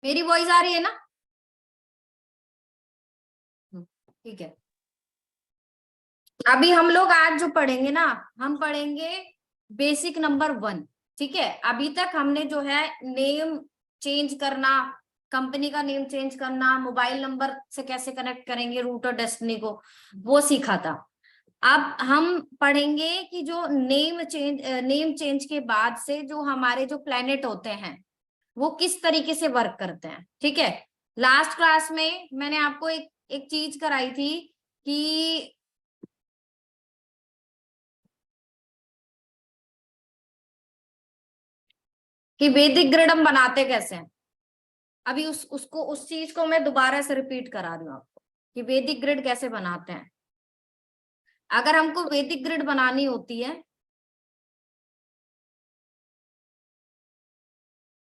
मेरी वॉइस आ रही है ना? ठीक है। अभी हम लोग आज जो पढ़ेंगे ना, हम पढ़ेंगे बेसिक नंबर 1। ठीक है, अभी तक हमने जो है नेम चेंज करना, कंपनी का नेम चेंज करना, मोबाइल नंबर से कैसे कनेक्ट करेंगे रूट और डेस्टिनी को, वो सीखा था। अब हम पढ़ेंगे कि जो नेम चेंज के बाद से जो हमारे जो प्लेनेट होते हैं वो किस तरीके से वर्क करते हैं। ठीक है, लास्ट क्लास में मैंने आपको एक एक चीज कराई थी कि वैदिक ग्रिड हम बनाते कैसे हैं। अभी उस चीज को मैं दोबारा से रिपीट करा रही हूँ आपको कि वैदिक ग्रिड कैसे बनाते हैं। अगर हमको वैदिक ग्रिड बनानी होती है,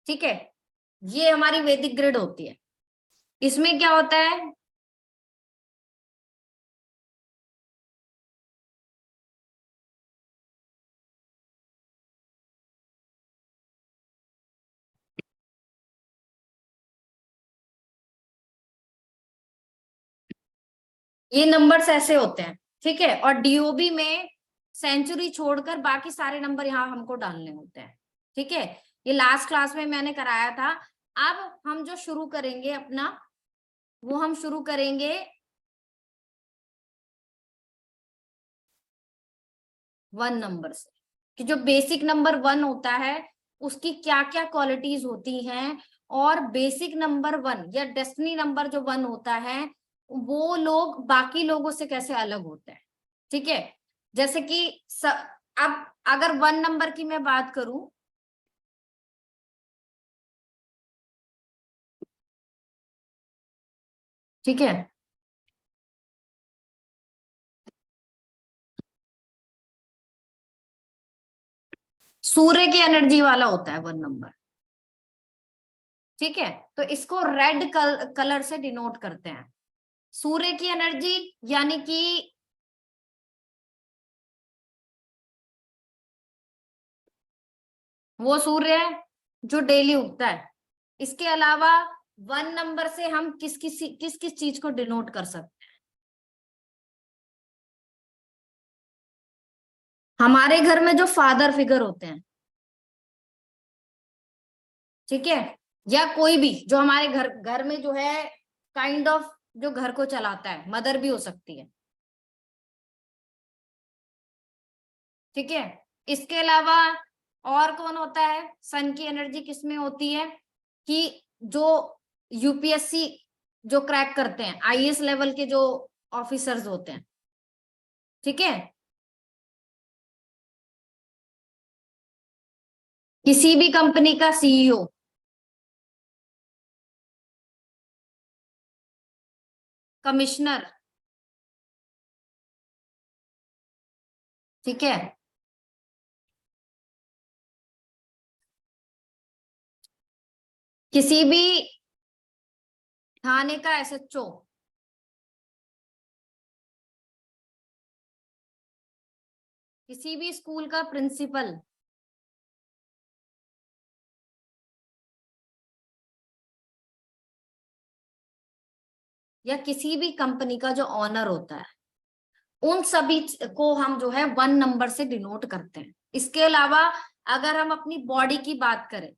ठीक है, ये हमारी वैदिक ग्रिड होती है। इसमें क्या होता है, ये नंबर्स ऐसे होते हैं। ठीक है, और डीओबी में सेंचुरी छोड़कर बाकी सारे नंबर यहाँ हमको डालने होते हैं। ठीक है, ये लास्ट क्लास में मैंने कराया था। अब हम जो शुरू करेंगे अपना, वो हम शुरू करेंगे 1 नंबर से, कि जो बेसिक नंबर 1 होता है उसकी क्या क्या क्वालिटीज होती हैं, और बेसिक नंबर 1 या डेस्टिनी नंबर जो 1 होता है वो लोग बाकी लोगों से कैसे अलग होते हैं। ठीक है, जैसे कि अब अगर 1 नंबर की मैं बात करूं, ठीक है, सूर्य की एनर्जी वाला होता है 1 नंबर। ठीक है, तो इसको रेड कलर से डिनोट करते हैं। सूर्य की एनर्जी यानी कि वो सूर्य है जो डेली उगता है। इसके अलावा 1 नंबर से हम किस किस चीज को डिनोट कर सकते हैं। हमारे घर में जो फादर फिगर होते हैं, ठीक है, या कोई भी जो हमारे घर घर में जो है काइंड ऑफ जो घर को चलाता है, मदर भी हो सकती है। ठीक है, इसके अलावा और कौन होता है, सन की एनर्जी किसमें होती है, कि जो यूपीएससी जो क्रैक करते हैं, आईएएस लेवल के जो ऑफिसर्स होते हैं। ठीक है, किसी भी कंपनी का सीईओ, कमिश्नर। ठीक है, किसी भी थाने का एसएचओ, किसी भी स्कूल का प्रिंसिपल, या किसी भी कंपनी का जो ऑनर होता है, उन सभी को हम जो है 1 नंबर से डिनोट करते हैं। इसके अलावा अगर हम अपनी बॉडी की बात करें,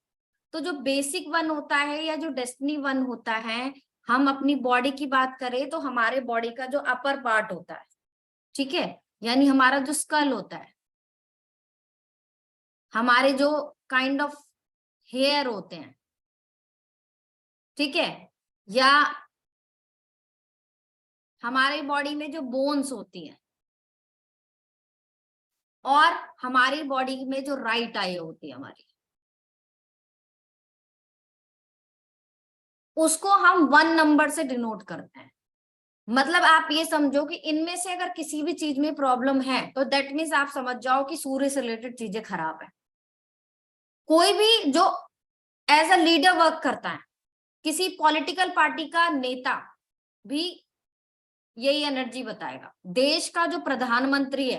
तो जो बेसिक 1 होता है या जो डेस्टिनी 1 होता है, हम अपनी बॉडी की बात करें तो हमारे बॉडी का जो अपर पार्ट होता है, ठीक है, यानी हमारा जो स्कल होता है, हमारे जो काइंड ऑफ हेयर होते हैं, ठीक है, या हमारी बॉडी में जो बोन्स होती हैं, और हमारी बॉडी में जो राइट आई होती है हमारी, उसको हम 1 नंबर से डिनोट करते हैं। मतलब आप ये समझो कि इनमें से अगर किसी भी चीज में प्रॉब्लम है तो दैट मीन्स आप समझ जाओ कि सूर्य से रिलेटेड चीजें खराब है। कोई भी जो एज अ लीडर वर्क करता है, किसी पॉलिटिकल पार्टी का नेता भी यही एनर्जी बताएगा। देश का जो प्रधानमंत्री है,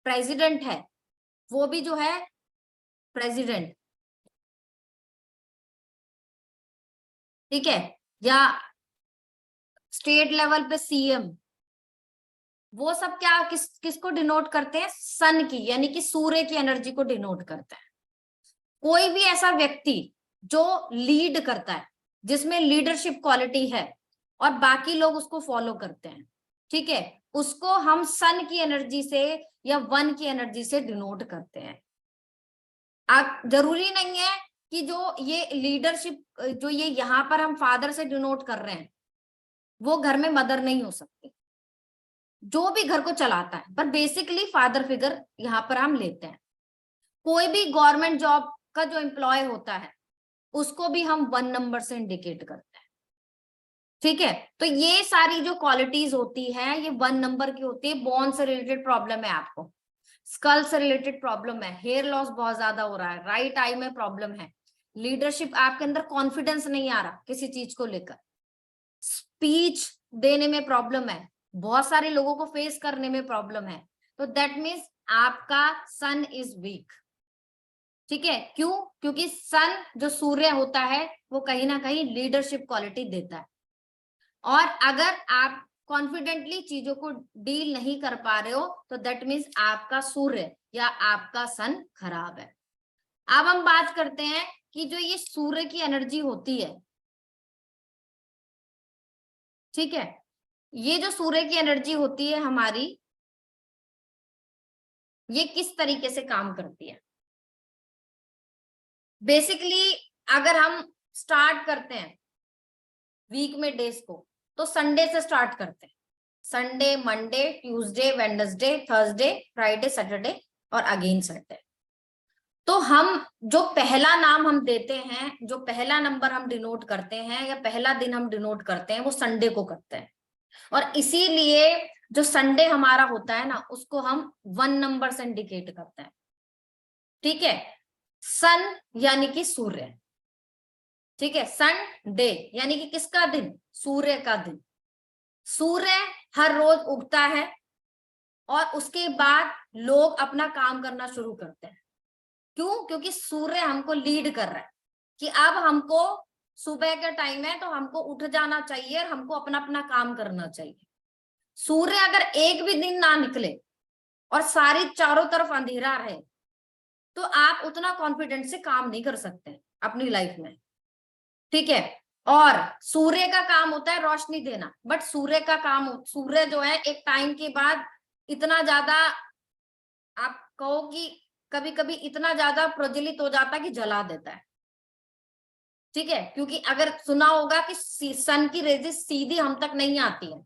प्रेसिडेंट है, वो भी जो है प्रेसिडेंट, ठीक है, या स्टेट लेवल पे सीएम, वो सब क्या किसको डिनोट करते हैं? सन की, यानी कि सूर्य की एनर्जी को डिनोट करते हैं। कोई भी ऐसा व्यक्ति जो लीड करता है, जिसमें लीडरशिप क्वालिटी है और बाकी लोग उसको फॉलो करते हैं, ठीक है, उसको हम सन की एनर्जी से या वन की एनर्जी से डिनोट करते हैं। आप जरूरी नहीं है कि जो ये लीडरशिप, जो ये यहाँ पर हम फादर से डिनोट कर रहे हैं, वो घर में मदर नहीं हो सकती, जो भी घर को चलाता है, पर बेसिकली फादर फिगर यहाँ पर हम लेते हैं। कोई भी गवर्नमेंट जॉब का जो एम्प्लॉय होता है, उसको भी हम 1 नंबर से इंडिकेट करते हैं, ठीक है। तो ये सारी जो क्वालिटीज होती है, ये 1 नंबर की होती है। बोन से रिलेटेड प्रॉब्लम है आपको, स्कल से रिलेटेड प्रॉब्लम है, हेयर लॉस बहुत ज्यादा हो रहा है, राइट आई में प्रॉब्लम है, लीडरशिप, आपके अंदर कॉन्फिडेंस नहीं आ रहा किसी चीज को लेकर, स्पीच देने में प्रॉब्लम है, बहुत सारे लोगों को फेस करने में प्रॉब्लम है, तो दैट मीन्स आपका सन इज वीक, ठीक है। क्यों? क्योंकि सन जो सूर्य होता है वो कहीं ना कहीं लीडरशिप क्वालिटी देता है, और अगर आप कॉन्फिडेंटली चीजों को डील नहीं कर पा रहे हो, तो दैट मीन्स आपका सूर्य या आपका सन खराब है। अब हम बात करते हैं कि जो ये सूर्य की एनर्जी होती है, ठीक है, ये जो सूर्य की एनर्जी होती है हमारी, ये किस तरीके से काम करती है। बेसिकली अगर हम स्टार्ट करते हैं वीक में डेज को, तो संडे से स्टार्ट करते हैं, Sunday, Monday, Tuesday, Wednesday, Thursday, Friday, Saturday और अगेन संडे। तो हम जो पहला नाम हम देते हैं, जो पहला नंबर हम डिनोट करते हैं या पहला दिन हम डिनोट करते हैं, वो संडे को करते हैं, और इसीलिए जो संडे हमारा होता है ना, उसको हम 1 नंबर से इंडिकेट करते हैं, ठीक है। सन यानी कि सूर्य, ठीक है, सन डे यानी कि किसका दिन? सूर्य का दिन। सूर्य हर रोज उगता है और उसके बाद लोग अपना काम करना शुरू करते हैं। क्यों? क्योंकि सूर्य हमको लीड कर रहा है कि अब हमको सुबह का टाइम है, तो हमको उठ जाना चाहिए और हमको अपना अपना काम करना चाहिए। सूर्य अगर एक भी दिन ना निकले और सारी चारों तरफ अंधेरा रहे, तो आप उतना कॉन्फिडेंस से काम नहीं कर सकते अपनी लाइफ में, ठीक है। और सूर्य का काम होता है रोशनी देना, बट सूर्य का काम, सूर्य जो है एक टाइम के बाद इतना ज्यादा, आप कहो कि कभी कभी इतना ज्यादा प्रज्वलित हो जाता है कि जला देता है, ठीक है। क्योंकि अगर सुना होगा कि सन की रेजिस सीधी हम तक नहीं आती है,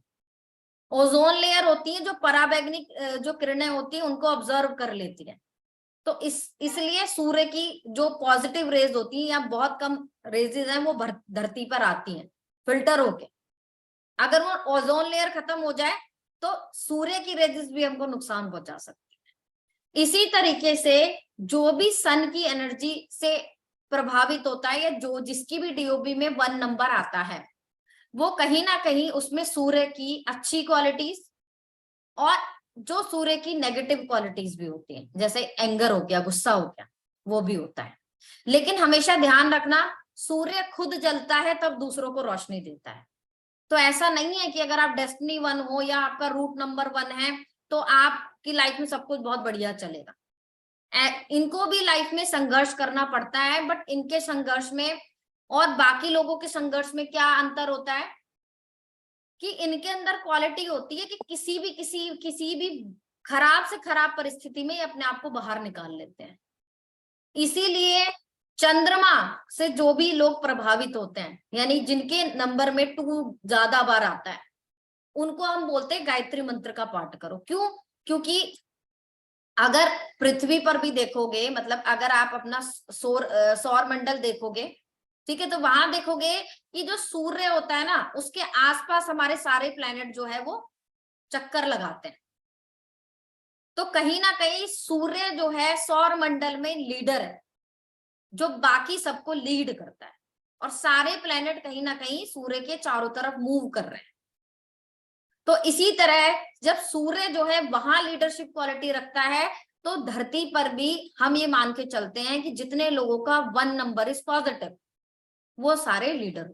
ओजोन लेयर होती है जो पराबैंगनी जो किरणें होती है उनको ऑब्जर्व कर लेती है। तो इसलिए सूर्य की जो पॉजिटिव रेज होती है या बहुत कम रेजेस हैं, वो धरती पर आती हैं फिल्टर होके। अगर वो ओजोन लेयर खत्म हो जाए, तो सूर्य की रेजेस भी हमको नुकसान पहुंचा सकती है। इसी तरीके से जो भी सन की एनर्जी से प्रभावित होता है, या जो जिसकी भी डीओबी में 1 नंबर आता है, वो कहीं ना कहीं उसमें सूर्य की अच्छी क्वालिटीज और जो सूर्य की नेगेटिव क्वालिटीज भी होती हैं, जैसे एंगर हो गया, गुस्सा हो गया, वो भी होता है। लेकिन हमेशा ध्यान रखना, सूर्य खुद जलता है तब दूसरों को रोशनी देता है। तो ऐसा नहीं है कि अगर आप डेस्टिनी 1 हो या आपका रूट नंबर 1 है, तो आपकी लाइफ में सब कुछ बहुत बढ़िया चलेगा। इनको भी लाइफ में संघर्ष करना पड़ता है, बट इनके संघर्ष में और बाकी लोगों के संघर्ष में क्या अंतर होता है कि इनके अंदर क्वालिटी होती है कि किसी भी खराब से खराब परिस्थिति में अपने आप को बाहर निकाल लेते हैं। इसीलिए चंद्रमा से जो भी लोग प्रभावित होते हैं, यानी जिनके नंबर में 2 ज्यादा बार आता है, उनको हम बोलते हैं गायत्री मंत्र का पाठ करो। क्यों? क्योंकि अगर पृथ्वी पर भी देखोगे, मतलब अगर आप अपना सौर मंडल देखोगे, ठीक है, तो वहां देखोगे कि जो सूर्य होता है ना, उसके आसपास हमारे सारे प्लैनेट जो है वो चक्कर लगाते हैं। तो कहीं ना कहीं सूर्य जो है सौर मंडल में लीडर है, जो बाकी सबको लीड करता है, और सारे प्लैनेट कहीं ना कहीं सूर्य के चारों तरफ मूव कर रहे हैं। तो इसी तरह जब सूर्य जो है वहां लीडरशिप क्वालिटी रखता है, तो धरती पर भी हम ये मान के चलते हैं कि जितने लोगों का 1 नंबर इज पॉजिटिव, वो सारे लीडर।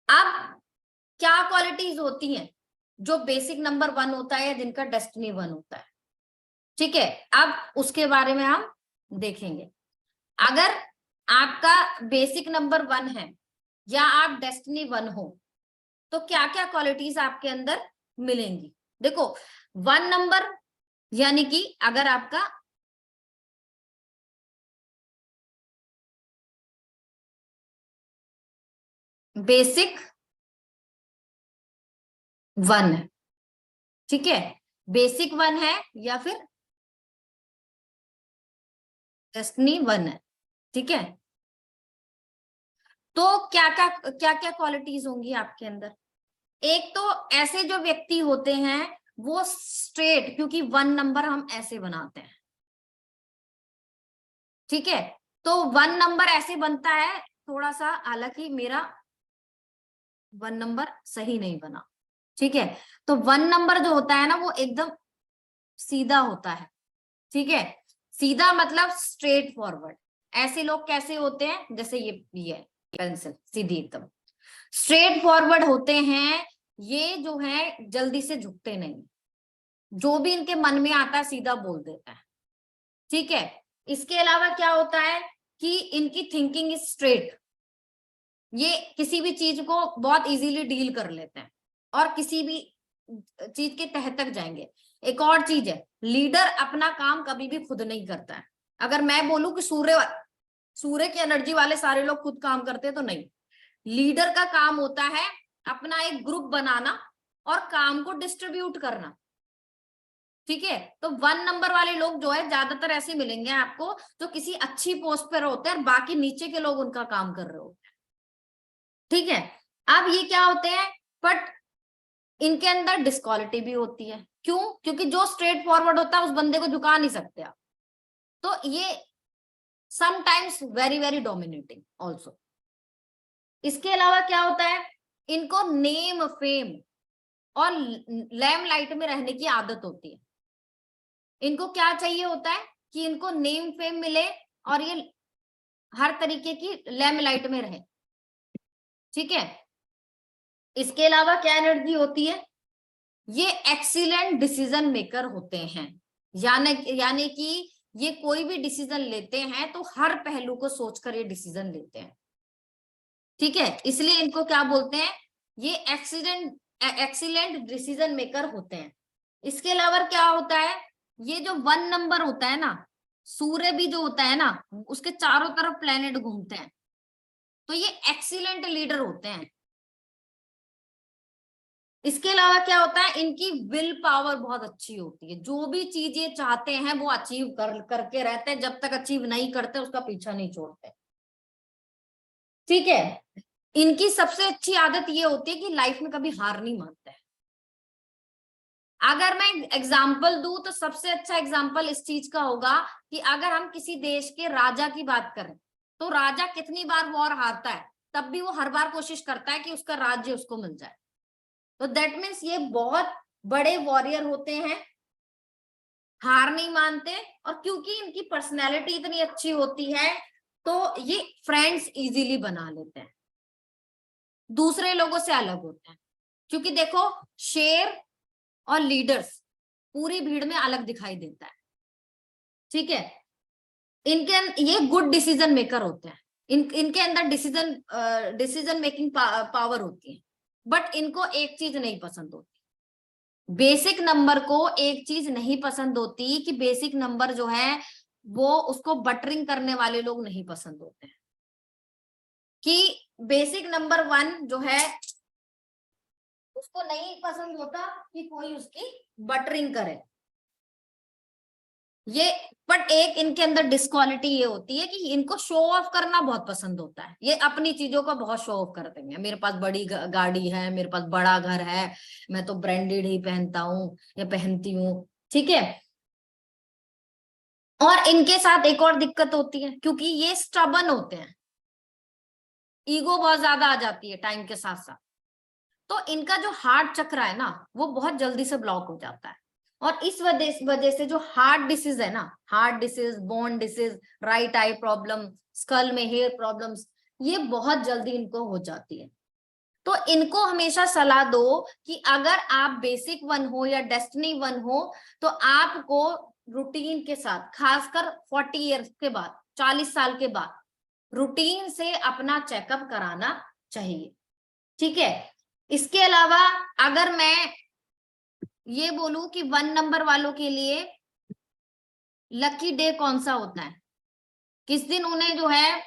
अब क्या क्वालिटीज होती हैं जो बेसिक नंबर 1 होता है या जिनका डेस्टिनी 1 होता है, ठीक है। अब उसके बारे में हम देखेंगे। अगर आपका बेसिक नंबर 1 है या आप डेस्टिनी 1 हो तो क्या क्या क्वालिटीज आपके अंदर मिलेंगी। देखो 1 नंबर यानी कि अगर आपका बेसिक 1 है, ठीक है, बेसिक 1 है या फिर डेस्टिनी 1 है, ठीक है। तो क्या क्या क्वालिटीज होंगी आपके अंदर। एक तो ऐसे जो व्यक्ति होते हैं वो स्ट्रेट, क्योंकि 1 नंबर हम ऐसे बनाते हैं, ठीक है। तो 1 नंबर ऐसे बनता है, थोड़ा सा हालांकि मेरा 1 नंबर सही नहीं बना, ठीक है। तो 1 नंबर जो होता है ना वो एकदम सीधा होता है, ठीक है। सीधा मतलब स्ट्रेट फॉरवर्ड। ऐसे लोग कैसे होते हैं, जैसे ये है पेंसिल सीधी एकदम स्ट्रेट फॉरवर्ड होते हैं। ये जो है जल्दी से झुकते नहीं, जो भी इनके मन में आता है सीधा बोल देता है, ठीक है। इसके अलावा क्या होता है कि इनकी थिंकिंग इज स्ट्रेट, ये किसी भी चीज को बहुत इजीली डील कर लेते हैं और किसी भी चीज के तह तक जाएंगे। एक और चीज है, लीडर अपना काम कभी भी खुद नहीं करता है। अगर मैं बोलूं कि सूर्य की एनर्जी वाले सारे लोग खुद काम करते हैं तो नहीं, लीडर का काम होता है अपना एक ग्रुप बनाना और काम को डिस्ट्रीब्यूट करना, ठीक है। तो 1 नंबर वाले लोग जो है ज्यादातर ऐसे मिलेंगे आपको जो किसी अच्छी पोस्ट पर होते हैं और बाकी नीचे के लोग उनका काम कर रहे होते हैं, ठीक है। अब ये क्या होते हैं, बट इनके अंदर डिस्क्वालिटी भी होती है। क्यों? क्योंकि जो स्ट्रेट फॉरवर्ड होता है उस बंदे को झुका नहीं सकते आप। तो ये sometimes very very dominating also. इसके अलावा क्या होता है, इनको नेम फेम और लैमलाइट में रहने की आदत होती है। इनको क्या चाहिए होता है कि इनको नेम फेम मिले और ये हर तरीके की लैमलाइट में रहे, ठीक है। इसके अलावा क्या एनर्जी होती है, ये एक्सीलेंट डिसीजन मेकर होते हैं, यानी कि ये कोई भी डिसीजन लेते हैं तो हर पहलू को सोचकर ये डिसीजन लेते हैं, ठीक है। इसलिए इनको क्या बोलते हैं, ये एक्सीलेंट डिसीजन मेकर होते हैं। इसके अलावा क्या होता है, ये जो 1 नंबर होता है ना, सूर्य भी जो होता है ना उसके चारों तरफ प्लेनेट घूमते हैं, तो ये एक्सीलेंट लीडर होते हैं। इसके अलावा क्या होता है, इनकी विल पावर बहुत अच्छी होती है, जो भी चीज ये चाहते हैं वो अचीव करके रहते हैं, जब तक अचीव नहीं करते उसका पीछा नहीं छोड़ते, ठीक है। इनकी सबसे अच्छी आदत ये होती है कि लाइफ में कभी हार नहीं मानते हैं। अगर मैं एग्जाम्पल दूं तो सबसे अच्छा एग्जाम्पल इस चीज का होगा कि अगर हम किसी देश के राजा की बात करें तो राजा कितनी बार वॉर हारता है, तब भी वो हर बार कोशिश करता है कि उसका राज्य उसको मिल जाए। तो दैट मीन्स ये बहुत बड़े वॉरियर होते हैं, हार नहीं मानते, और क्योंकि इनकी पर्सनैलिटी इतनी अच्छी होती है तो ये फ्रेंड्स इजीली बना लेते हैं, दूसरे लोगों से अलग होते हैं। क्योंकि देखो शेर और लीडर्स पूरी भीड़ में अलग दिखाई देता है, ठीक है। इनके ये गुड डिसीजन मेकर होते हैं, इनके अंदर डिसीजन मेकिंग पावर होती है। बट इनको एक चीज नहीं पसंद होती, बेसिक नंबर को एक चीज नहीं पसंद होती कि बेसिक नंबर जो है वो उसको बटरिंग करने वाले लोग नहीं पसंद होते हैं, कि बेसिक नंबर 1 जो है उसको नहीं पसंद होता कि कोई उसकी बटरिंग करे। ये बट एक इनके अंदर डिस्क्वालिटी ये होती है कि इनको शो ऑफ करना बहुत पसंद होता है, ये अपनी चीजों का बहुत शो ऑफ कर देंगे, मेरे पास बड़ी गाड़ी है, मेरे पास बड़ा घर है, मैं तो ब्रांडेड ही पहनता हूँ या पहनती हूँ, ठीक है। और इनके साथ एक और दिक्कत होती है, क्योंकि ये स्टबन होते हैं, ईगो बहुत ज्यादा आ जाती है टाइम के साथ साथ, तो इनका जो हार्ट चक्र है ना वो बहुत जल्दी से ब्लॉक हो जाता है। और इस वजह से जो हार्ट डिसीज है ना, heart disease, bone disease, right eye problem, skull में हेयर प्रॉब्लम्स, ये बहुत जल्दी इनको हो जाती है। तो इनको हमेशा सलाह दो कि अगर आप बेसिक 1 हो या डेस्टिनी 1 हो तो आपको रूटीन के साथ, खासकर 40 ईयर्स के बाद, 40 साल के बाद रूटीन से अपना चेकअप कराना चाहिए। ठीक है। इसके अलावा अगर मैं ये बोलूं कि 1 नंबर वालों के लिए लकी डे कौन सा होता है, किस दिन उन्हें जो है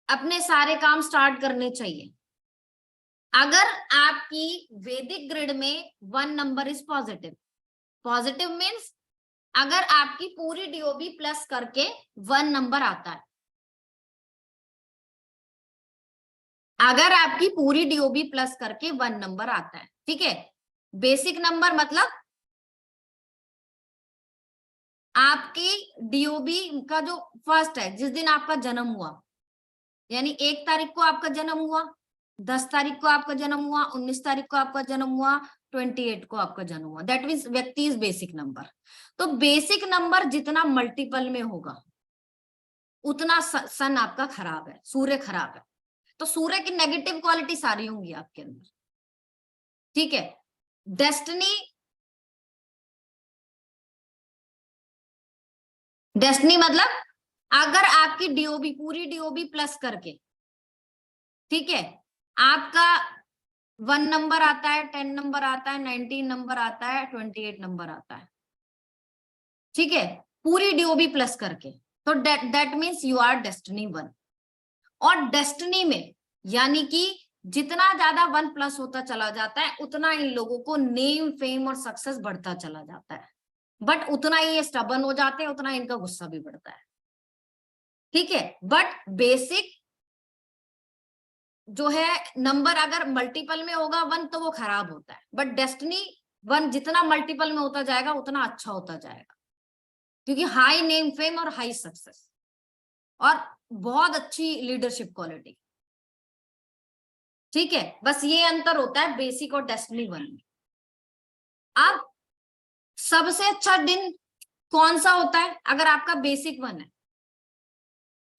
अपने सारे काम स्टार्ट करने चाहिए। अगर आपकी वैदिक ग्रिड में 1 number is positive, positive means अगर आपकी पूरी डीओबी प्लस करके 1 नंबर आता है, अगर आपकी पूरी डीओबी प्लस करके 1 नंबर आता है, ठीक है। बेसिक नंबर मतलब आपकी डीओबी का जो फर्स्ट है, जिस दिन आपका जन्म हुआ, यानी 1 तारीख को आपका जन्म हुआ, 10 तारीख को आपका जन्म हुआ, 19 तारीख को आपका जन्म हुआ, 28 को आपका जन्म हुआ, दैट मीन्स व्यक्ति इज बेसिक नंबर। तो बेसिक नंबर जितना मल्टीपल में होगा उतना सन आपका खराब है, सूर्य खराब है। तो सूर्य की नेगेटिव क्वालिटी सारी होंगी आपके अंदर। ठीक है। डेस्टिनी, डेस्टिनी मतलब अगर आपकी डीओबी पूरी डीओबी प्लस करके, ठीक है, आपका 1 नंबर आता है, 10 नंबर आता है, 19 नंबर आता है, 28 नंबर आता है, ठीक है, पूरी डीओबी प्लस करके, तो that means you are destiny 1। और डेस्टिनी में यानी कि जितना ज्यादा 1 प्लस होता चला जाता है उतना इन लोगों को नेम, फेम और सक्सेस बढ़ता चला जाता है, बट उतना ही ये स्टबर्न हो जाते हैं, उतना इनका गुस्सा भी बढ़ता है। ठीक है। बट बेसिक जो है नंबर अगर मल्टीपल में होगा 1 तो वो खराब होता है, बट डेस्टिनी 1 जितना मल्टीपल में होता जाएगा उतना अच्छा होता जाएगा, क्योंकि हाई नेम, फेम और हाई सक्सेस और बहुत अच्छी लीडरशिप क्वालिटी। ठीक है। बस ये अंतर होता है बेसिक और डेस्टिनी 1 में। अब सबसे अच्छा दिन कौन सा होता है अगर आपका बेसिक 1 है,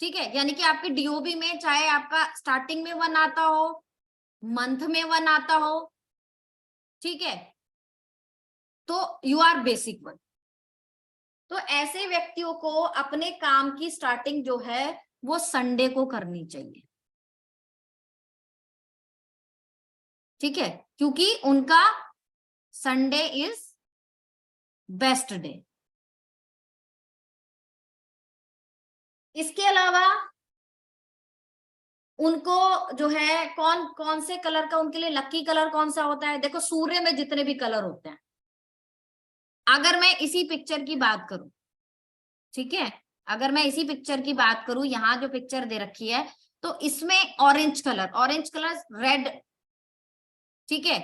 ठीक है, यानी कि आपकी डीओबी में चाहे आपका स्टार्टिंग में 1 आता हो, मंथ में 1 आता हो, ठीक है, तो यू आर बेसिक 1। तो ऐसे व्यक्तियों को अपने काम की स्टार्टिंग जो है वो संडे को करनी चाहिए, ठीक है, क्योंकि उनका संडे इज बेस्ट डे। इसके अलावा उनको जो है कौन कौन से कलर का उनके लिए लकी कलर कौन सा होता है, देखो सूर्य में जितने भी कलर होते हैं, अगर मैं इसी पिक्चर की बात करूं, ठीक है, अगर मैं इसी पिक्चर की बात करूं, यहां जो पिक्चर दे रखी है, तो इसमें orange colour, orange colour red, ठीक है,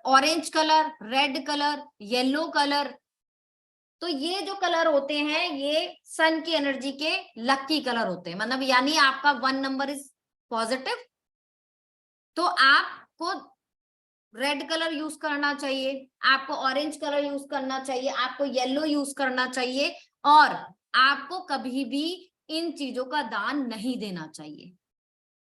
orange colour, red colour, yellow colour, तो ये जो कलर होते हैं ये सन की एनर्जी के लकी कलर होते हैं, मतलब यानी आपका 1 नंबर इज पॉजिटिव तो आपको रेड कलर यूज करना चाहिए, आपको ऑरेंज कलर यूज करना चाहिए, आपको येलो यूज करना चाहिए, और आपको कभी भी इन चीजों का दान नहीं देना चाहिए।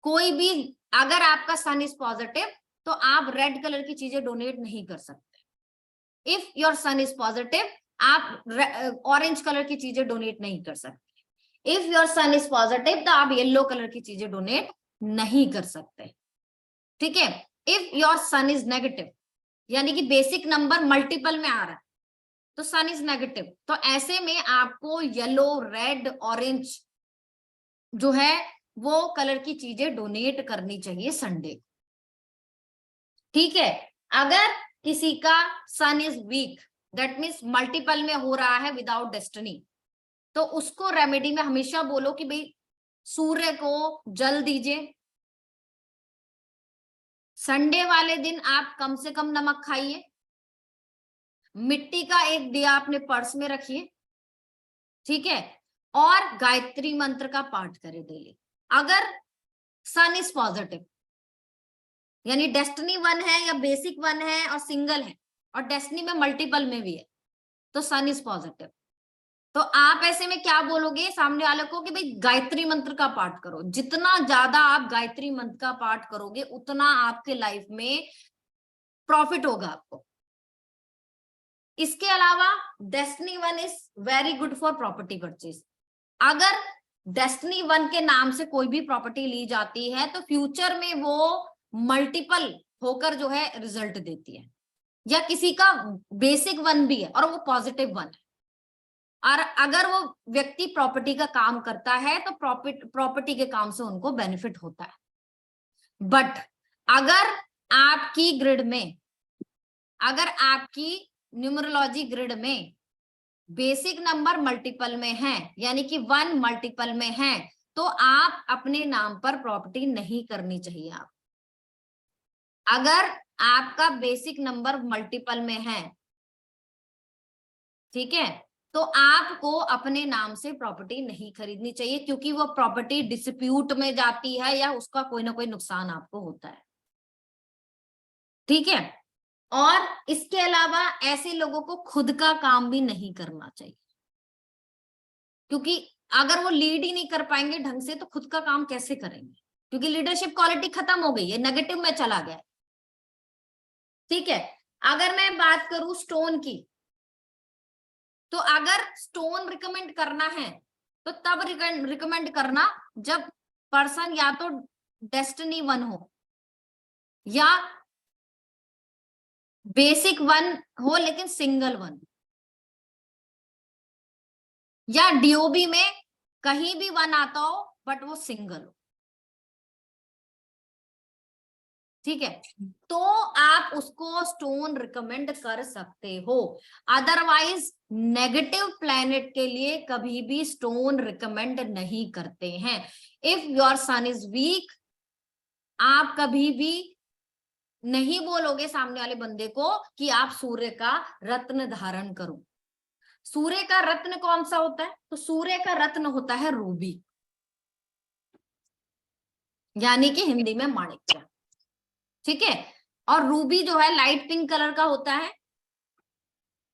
कोई भी, अगर आपका सन इज पॉजिटिव तो आप रेड कलर की चीजें डोनेट नहीं कर सकते। If your son is positive आप ऑरेंज कलर की चीजें डोनेट नहीं कर सकते। If your son is positive तो आप येलो कलर की चीजें डोनेट नहीं कर सकते। ठीक है। If your son is negative यानी कि बेसिक नंबर मल्टीपल में आ रहा है तो सन इज नेगेटिव, तो ऐसे में आपको येलो, रेड, ऑरेंज जो है वो कलर की चीजें डोनेट करनी चाहिए संडे। ठीक है। अगर किसी का sun is weak, that means multiple में हो रहा है विदाउट डेस्टिनी, तो उसको रेमेडी में हमेशा बोलो कि भाई सूर्य को जल दीजिए, संडे वाले दिन आप कम से कम नमक खाइए, मिट्टी का एक दिया अपने पर्स में रखिए, ठीक है, और गायत्री मंत्र का पाठ करें डेली। अगर सन इज पॉजिटिव यानी डेस्टिनी 1 है या बेसिक 1 है और सिंगल है और डेस्टिनी में मल्टीपल में भी है तो सन इज पॉजिटिव, तो आप ऐसे में क्या बोलोगे सामने वाले को कि भाई गायत्री मंत्र का पाठ करो। जितना ज्यादा आप गायत्री मंत्र का पाठ करोगे उतना आपके लाइफ में प्रॉफिट होगा आपको। इसके अलावा destiny 1 is very good for property purchase. अगर डेस्टिनी 1 के नाम से कोई भी प्रॉपर्टी ली जाती है तो फ्यूचर में वो मल्टीपल होकर जो है रिजल्ट देती है, या किसी का बेसिक 1 भी है और वो पॉजिटिव 1 है, और अगर वो व्यक्ति प्रॉपर्टी का काम करता है तो प्रॉपर्टी के काम से उनको बेनिफिट होता है। बट अगर आपकी ग्रिड में, अगर आपकी न्यूमरोलॉजी ग्रिड में बेसिक नंबर मल्टीपल में है, यानी कि 1 मल्टीपल में है, तो आप अपने नाम पर प्रॉपर्टी नहीं करनी चाहिए। आप अगर आपका बेसिक नंबर मल्टीपल में है, ठीक है, तो आपको अपने नाम से प्रॉपर्टी नहीं खरीदनी चाहिए, क्योंकि वो प्रॉपर्टी डिस्प्यूट में जाती है या उसका कोई ना कोई नुकसान आपको होता है। ठीक है, और इसके अलावा ऐसे लोगों को खुद का काम भी नहीं करना चाहिए, क्योंकि अगर वो लीड ही नहीं कर पाएंगे ढंग से तो खुद का काम कैसे करेंगे, क्योंकि लीडरशिप क्वालिटी खत्म हो गई है, नेगेटिव में चला गया। ठीक है, अगर मैं बात करूं स्टोन की, तो अगर स्टोन रिकमेंड करना है तो तब रिकमेंड करना जब पर्सन या तो डेस्टिनी 1 हो या बेसिक 1 हो लेकिन सिंगल 1, या डीओबी में कहीं भी 1 आता हो बट वो सिंगल हो। ठीक है, तो आप उसको स्टोन रिकमेंड कर सकते हो। अदरवाइज नेगेटिव प्लैनेट के लिए कभी भी स्टोन रिकमेंड नहीं करते हैं। If your son is week, आप कभी भी नहीं बोलोगे सामने वाले बंदे को कि आप सूर्य का रत्न धारण करो। सूर्य का रत्न कौन सा होता है? तो सूर्य का रत्न होता है रूबी, यानी कि हिंदी में माणिक्य। ठीक है, और रूबी जो है लाइट पिंक कलर का होता है,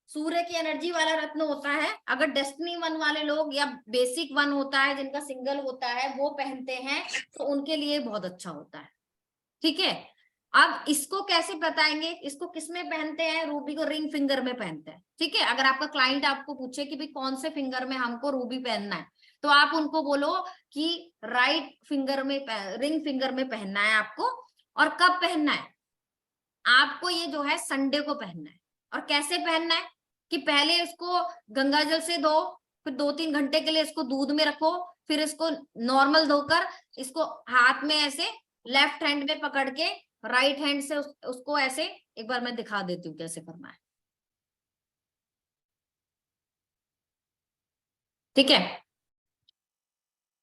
सूर्य की एनर्जी वाला रत्न होता है। अगर डेस्टिनी 1 वाले लोग या बेसिक 1 होता है जिनका सिंगल होता है वो पहनते हैं तो उनके लिए बहुत अच्छा होता है। ठीक है, अब इसको कैसे बताएंगे, इसको किसमें पहनते हैं? रूबी को रिंग फिंगर में पहनते हैं। ठीक है, अगर आपका क्लाइंट आपको पूछे कि भाई कौन से फिंगर में हमको रूबी पहनना है, तो आप उनको बोलो कि राइट फिंगर में, रिंग फिंगर में पहनना है आपको। और कब पहनना है? आपको ये जो है संडे को पहनना है। और कैसे पहनना है कि पहले इसको गंगा जल से धो, फिर 2-3 घंटे के लिए इसको दूध में रखो, फिर इसको नॉर्मल धोकर इसको हाथ में ऐसे लेफ्ट हैंड में पकड़ के राइट हैंड से उसको ऐसे, एक बार मैं दिखा देती हूँ कैसे करना है। ठीक है,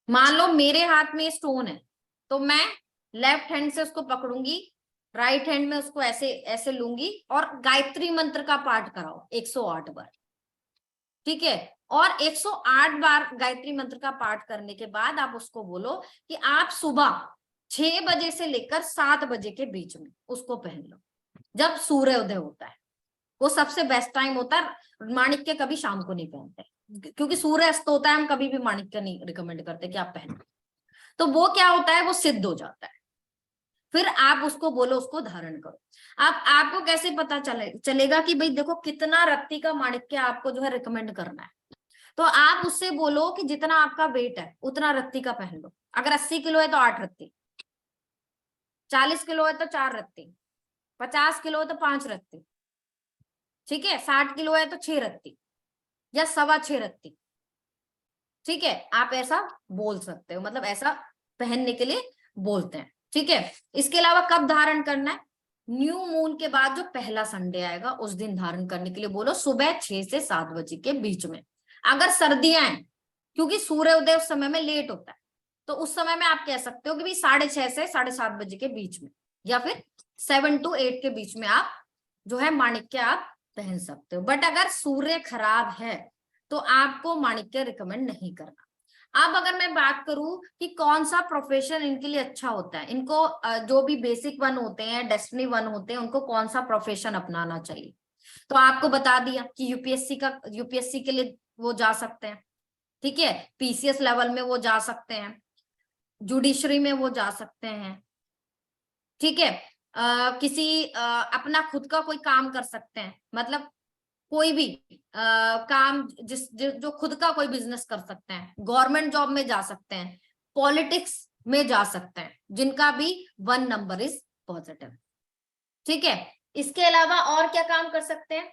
मान लो मेरे हाथ में स्टोन है तो मैं लेफ्ट हैंड से उसको पकड़ूंगी, राइट हैंड में उसको ऐसे ऐसे लूंगी और गायत्री मंत्र का पाठ कराओ 108 बार। ठीक है, और 108 बार गायत्री मंत्र का पाठ करने के बाद आप उसको बोलो कि आप सुबह 6 बजे से लेकर 7 बजे के बीच में उसको पहन लो, जब सूर्योदय होता है। वो सबसे बेस्ट टाइम होता है। माणिक्य कभी शाम को नहीं पहनते, क्योंकि सूर्य अस्त होता है, हम कभी भी माणिक्य नहीं रिकमेंड करते कि आप पहनो। तो वो क्या होता है, वो सिद्ध हो जाता है। फिर आप उसको बोलो उसको धारण करो। आप आपको कैसे पता चलेगा कि भाई देखो कितना रत्ती का माणिक्य आपको जो है रिकमेंड करना है? तो आप उससे बोलो कि जितना आपका वेट है उतना रत्ती का पहन लो। अगर 80 किलो है तो 8 रत्ती, 40 किलो है तो 4 रत्ती, 50 किलो है तो 5 रत्ती, ठीक है, 60 किलो है तो 6 रत्ती या 6.25 रत्ती। ठीक है, आप ऐसा बोल सकते हो, मतलब ऐसा पहनने के लिए बोलते हैं। ठीक है, इसके अलावा कब धारण करना है? न्यू मून के बाद जो पहला संडे आएगा उस दिन धारण करने के लिए बोलो, सुबह 6 से 7 बजे के बीच में। अगर सर्दियां हैं, क्योंकि सूर्योदय उस समय में लेट होता है, तो उस समय में आप कह सकते हो कि भाई 6:30 से 7:30 बजे के बीच में, या फिर 7 to 8 के बीच में आप जो है माणिक्य आप पहन सकते हो। बट अगर सूर्य खराब है तो आपको माणिक्य रिकमेंड नहीं करना। अब अगर मैं बात करूं कि कौन सा प्रोफेशन इनके लिए अच्छा होता है, इनको जो भी बेसिक 1 होते हैं, डेस्टिनी 1 होते हैं, उनको कौन सा प्रोफेशन अपनाना चाहिए, तो आपको बता दिया कि यूपीएससी के लिए वो जा सकते हैं, ठीक है, पीसीएस लेवल में वो जा सकते हैं, जुडिशरी में वो जा सकते हैं, ठीक है, किसी अपना खुद का कोई काम कर सकते हैं, मतलब कोई भी काम जो खुद का कोई बिजनेस कर सकते हैं, गवर्नमेंट जॉब में जा सकते हैं, पॉलिटिक्स में जा सकते हैं, जिनका भी 1 नंबर इज पॉजिटिव, ठीक है। इसके अलावा और क्या काम कर सकते हैं,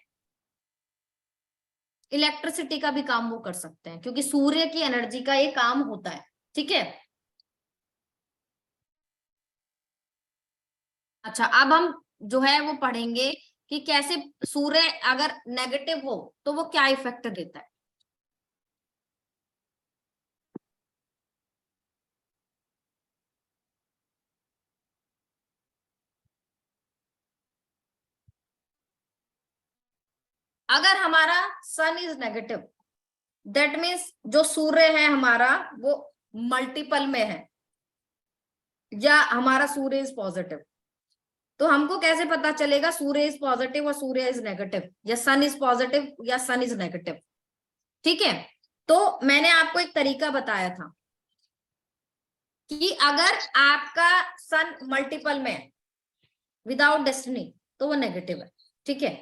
इलेक्ट्रिसिटी का भी काम वो कर सकते हैं, क्योंकि सूर्य की एनर्जी का ये काम होता है, ठीक है। अच्छा, अब हम जो है वो पढ़ेंगे कि कैसे सूर्य अगर नेगेटिव हो तो वो क्या इफेक्ट देता है। अगर हमारा सन इज नेगेटिव, दैट मीन्स जो सूर्य है हमारा वो मल्टीपल में है, या हमारा सूर्य इज पॉजिटिव, तो हमको कैसे पता चलेगा सूर्य इज पॉजिटिव और सूर्य इज नेगेटिव, या सन इज पॉजिटिव या सन इज नेगेटिव, ठीक है। तो मैंने आपको एक तरीका बताया था कि अगर आपका सन मल्टीपल में है विदाउट डेस्टिनी तो वो नेगेटिव है, ठीक है।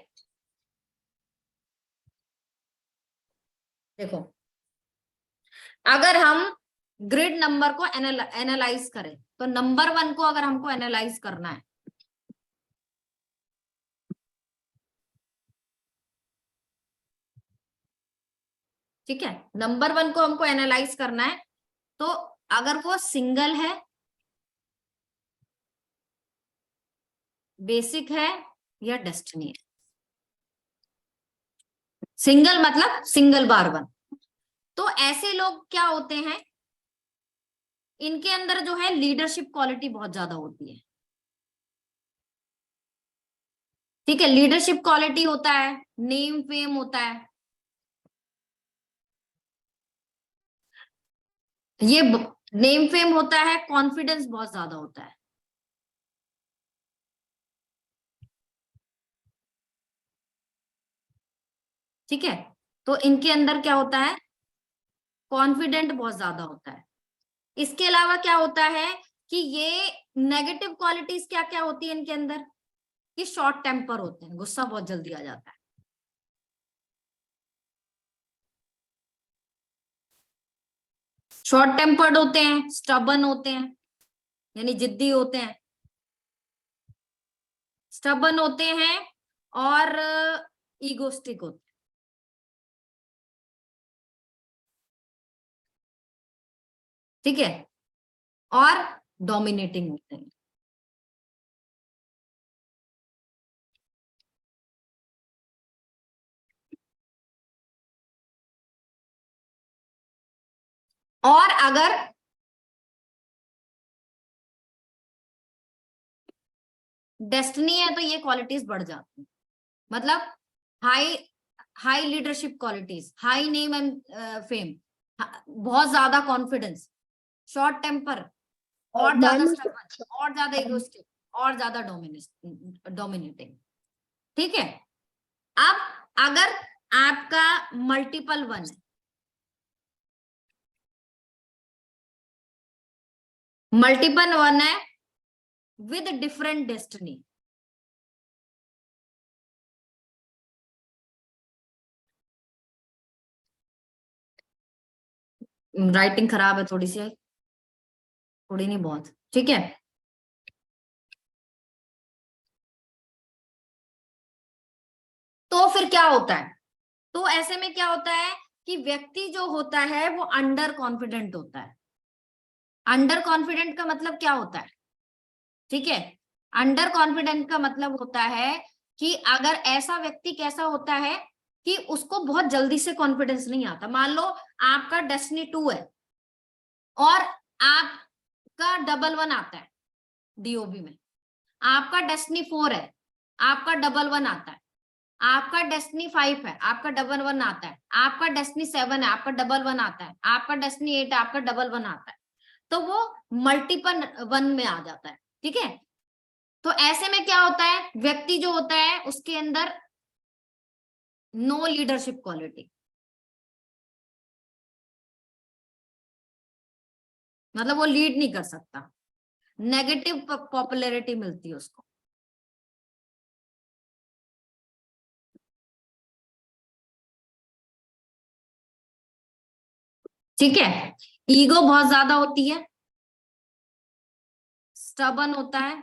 देखो, अगर हम ग्रिड नंबर को एनालाइज करें, तो नंबर 1 को अगर हमको एनालाइज करना है, ठीक है, नंबर 1 को हमको एनालाइज करना है, तो अगर वो सिंगल है, बेसिक है, या डेस्टिनी है। सिंगल मतलब सिंगल बार 1, तो ऐसे लोग क्या होते हैं, इनके अंदर जो है लीडरशिप क्वालिटी बहुत ज्यादा होती है, ठीक है, लीडरशिप क्वालिटी होता है, नेम फेम होता है, ये नेम फेम होता है, कॉन्फिडेंस बहुत ज्यादा होता है, ठीक है। तो इनके अंदर क्या होता है, कॉन्फिडेंट बहुत ज्यादा होता है। इसके अलावा क्या होता है कि ये नेगेटिव क्वालिटीज क्या क्या होती है इनके अंदर, कि शॉर्ट टेम्पर होते हैं, गुस्सा बहुत जल्दी आ जाता है, शॉर्ट टेम्पर्ड होते हैं, स्टबन होते हैं, यानी जिद्दी होते हैं, स्टबन होते हैं, और ईगोस्टिक होते हैं, ठीक है, और डोमिनेटिंग होते हैं। और अगर डेस्टिनी है तो ये क्वालिटीज बढ़ जाती है, मतलब high high leadership qualities, high name and fame, बहुत ज्यादा कॉन्फिडेंस, शॉर्ट टेम्पर, और ज्यादा स्टबर्न, और ज्यादा इगोइस्टिक, और ज्यादा डोमिनेटिंग, ठीक है। अब अगर आपका मल्टीपल 1 है, मल्टीपल 1 है विद डिफरेंट डेस्टिनी, राइटिंग खराब है थोड़ी सी, थोड़ी नहीं बहुत, ठीक है। तो फिर क्या होता है, तो ऐसे में क्या होता है कि व्यक्ति जो होता है वो अंडर कॉन्फिडेंट होता है। अंडर कॉन्फिडेंट का मतलब क्या होता है, ठीक है, अंडर कॉन्फिडेंट का मतलब होता है कि अगर ऐसा व्यक्ति कैसा होता है कि उसको बहुत जल्दी से कॉन्फिडेंस नहीं आता। मान लो आपका डेस्टिनी 2 है और आपका डबल 1 आता है डीओबी में, आपका डेस्टिनी 4 है, आपका डबल 1 आता है, आपका डेस्टिनी 5 है, आपका डबल 1 आता है, आपका डेस्टिनी 7 है, आपका डबल 1 आता है, आपका डेस्टिनी 8 है, आपका डबल 1 आता है, तो वो मल्टीपल 1 में आ जाता है, ठीक है। तो ऐसे में क्या होता है, व्यक्ति जो होता है उसके अंदर नो लीडरशिप क्वालिटी, मतलब वो लीड नहीं कर सकता, नेगेटिव पॉपुलैरिटी मिलती है उसको। ठीक है, ईगो बहुत ज्यादा होती है, स्टबन होता है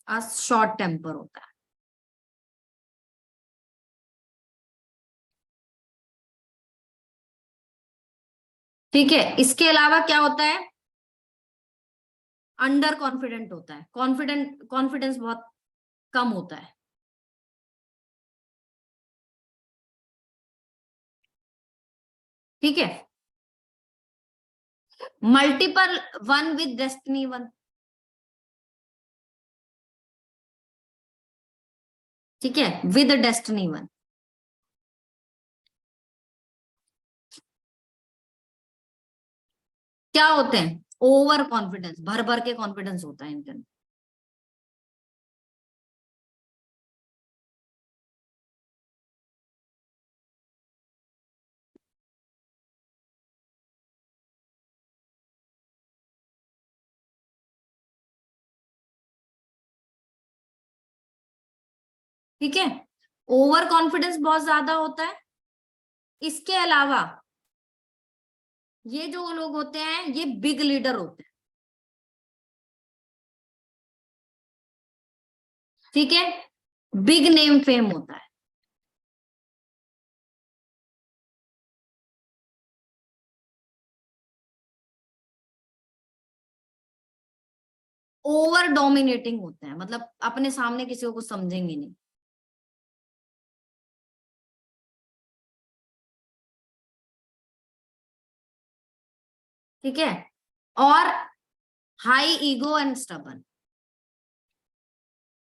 और शॉर्ट टेम्पर होता है। ठीक है, इसके अलावा क्या होता है, अंडर कॉन्फिडेंट होता है, कॉन्फिडेंस बहुत कम होता है। ठीक है, multiple one with destiny one. ठीक है, विद डेस्टिनी वन। क्या होते हैं, ओवर कॉन्फिडेंस, भर भर के कॉन्फिडेंस होता है इनके अंदर। ठीक है, ओवर कॉन्फिडेंस बहुत ज्यादा होता है। इसके अलावा ये जो लोग होते हैं ये बिग लीडर होते हैं। ठीक है, बिग नेम फेम होता है। ओवर डोमिनेटिंग होते हैं, मतलब अपने सामने किसी को कुछ समझेंगे नहीं। ठीक है, और हाई ईगो एंड स्टबन।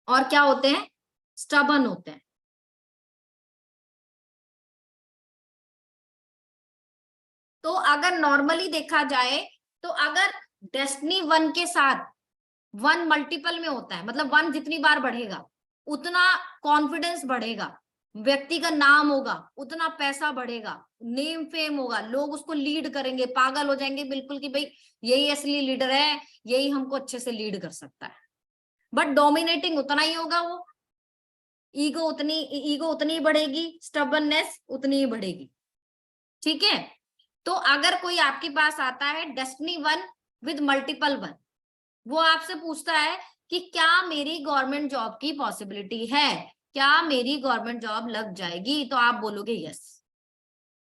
और क्या होते हैं, स्टबन होते हैं। तो अगर नॉर्मली देखा जाए, तो अगर डेस्टिनी वन के साथ वन मल्टीपल में होता है, मतलब वन जितनी बार बढ़ेगा उतना कॉन्फिडेंस बढ़ेगा, व्यक्ति का नाम होगा, उतना पैसा बढ़ेगा, नेम फेम होगा, लोग उसको लीड करेंगे, पागल हो जाएंगे बिल्कुल कि भाई यही असली लीडर है, यही हमको अच्छे से लीड कर सकता है। बट डोमिनेटिंग उतना ही होगा वो, ईगो उतनी ही बढ़ेगी, स्टबननेस उतनी ही बढ़ेगी। ठीक है, तो अगर कोई आपके पास आता है destiny one with multiple one, वो आपसे पूछता है कि क्या मेरी गवर्नमेंट जॉब की पॉसिबिलिटी है, क्या मेरी गवर्नमेंट जॉब लग जाएगी, तो आप बोलोगे यस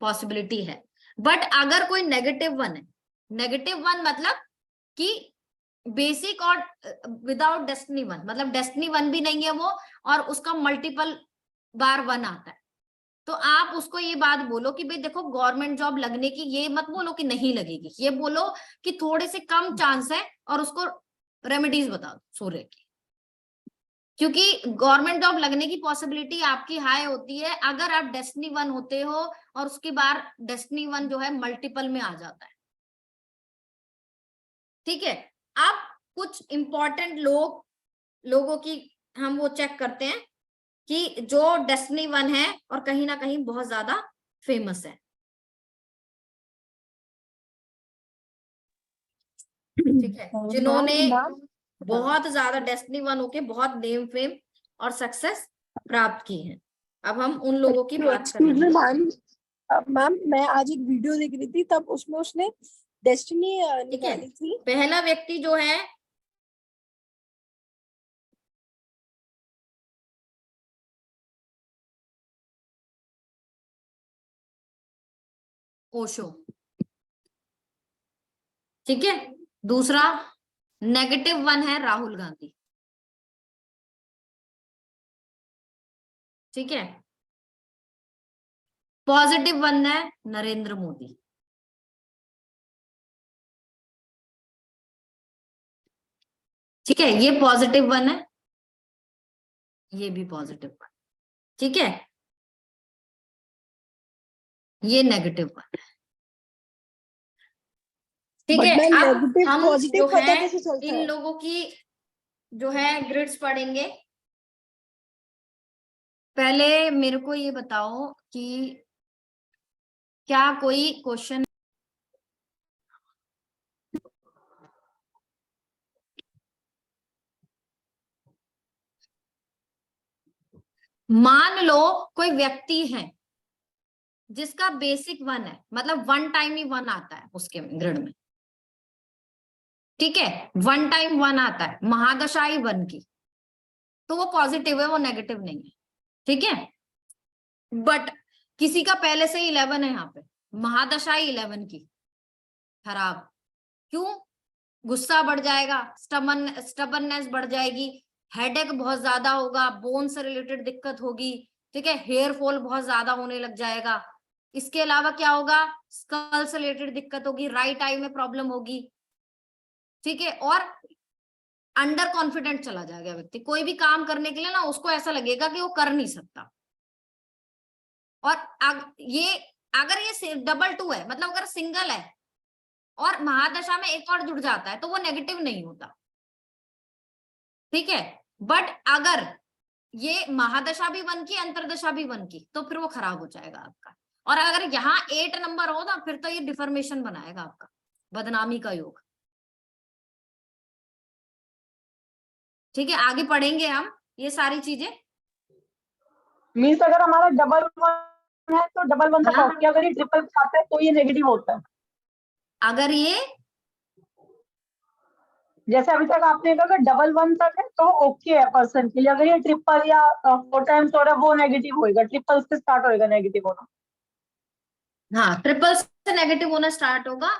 पॉसिबिलिटी है। बट अगर कोई नेगेटिव वन है, नेगेटिव वन मतलब कि बेसिक और विदाउट डेस्टिनी वन, मतलब डेस्टिनी वन भी नहीं है वो और उसका मल्टीपल बार वन आता है, तो आप उसको ये बात बोलो कि भाई देखो गवर्नमेंट जॉब लगने की, ये मत बोलो कि नहीं लगेगी, ये बोलो कि थोड़े से कम चांस है और उसको रेमेडीज बता दो सूर्य की। क्योंकि गवर्नमेंट जॉब लगने की पॉसिबिलिटी आपकी हाई होती है अगर आप डेस्टिनी वन होते हो और उसके बाद डेस्टिनी वन जो है मल्टीपल में आ जाता है। ठीक है, अब कुछ इंपॉर्टेंट लोगों की हम वो चेक करते हैं कि जो डेस्टिनी वन है और कहीं ना कहीं बहुत ज्यादा फेमस है। ठीक है, जिन्होंने बहुत ज्यादा डेस्टिनी वन होके बहुत नेम फेम और सक्सेस प्राप्त की है। अब हम उन लोगों की बात करेंगे। मैम, मैम मैं आज एक वीडियो देख रही थी, तब उसमें उसने डेस्टिनी ठीक है, निकाली थी। पहला व्यक्ति जो है ओशो। ठीक है, दूसरा नेगेटिव वन है राहुल गांधी। ठीक है, पॉजिटिव वन है नरेंद्र मोदी। ठीक है, ये पॉजिटिव वन है, ये भी पॉजिटिव वन। ठीक है, ये नेगेटिव वन है। ठीक बट है, मैम अब नेगेटिव हम पॉजिटिव जो पता है कैसे चलता इन है? लोगों की जो है ग्रिड्स पढ़ेंगे। पहले मेरे को ये बताओ कि क्या कोई क्वेश्चन मान लो कोई व्यक्ति है जिसका बेसिक 1 है, मतलब 1 टाइम ही 1 आता है उसके ग्रिड में, ठीक है, 1 टाइम 1 आता है, महादशा ही 1 की, तो वो पॉजिटिव है, वो नेगेटिव नहीं है, ठीक है। बट किसी का पहले से ही 11 है, यहाँ पे महादशा ही 11 की, खराब। क्यों? गुस्सा बढ़ जाएगा, स्टबननेस बढ़ जाएगी, हेडेक बहुत ज्यादा होगा, बोन से रिलेटेड दिक्कत होगी, ठीक है, हेयर फॉल बहुत ज्यादा होने लग जाएगा। इसके अलावा क्या होगा? स्कल से रिलेटेड दिक्कत होगी, राइट आई में प्रॉब्लम होगी, ठीक है, और अंडर कॉन्फिडेंट चला जाएगा व्यक्ति। कोई भी काम करने के लिए ना उसको ऐसा लगेगा कि वो कर नहीं सकता। और ये अगर ये डबल 2 है, मतलब अगर सिंगल है और महादशा में एक और जुड़ जाता है तो वो नेगेटिव नहीं होता, ठीक है। बट अगर ये महादशा भी 1 की, अंतरदशा भी 1 की, तो फिर वो खराब हो जाएगा आपका। और अगर यहाँ 8 नंबर हो ना, फिर तो ये डिफॉर्मेशन बनाएगा आपका, बदनामी का योग, ठीक है। आगे पढ़ेंगे हम ये सारी चीजें। मीन्स अगर हमारा डबल 1 है तो डबल 1 तक हाँ। ओके, अगर ये ट्रिपल आता है तो ये नेगेटिव होता है। अगर ये जैसे अभी तक आपने कहा अगर डबल 1 तक है तो ओके है पर्सन के लिए, अगर ये ट्रिपल या 4 टाइम्स हो रहा है वो नेगेटिव होएगा, ट्रिपल से स्टार्ट होएगा नेगेटिव होना। हाँ, ट्रिपल से नेगेटिव होना स्टार्ट होगा।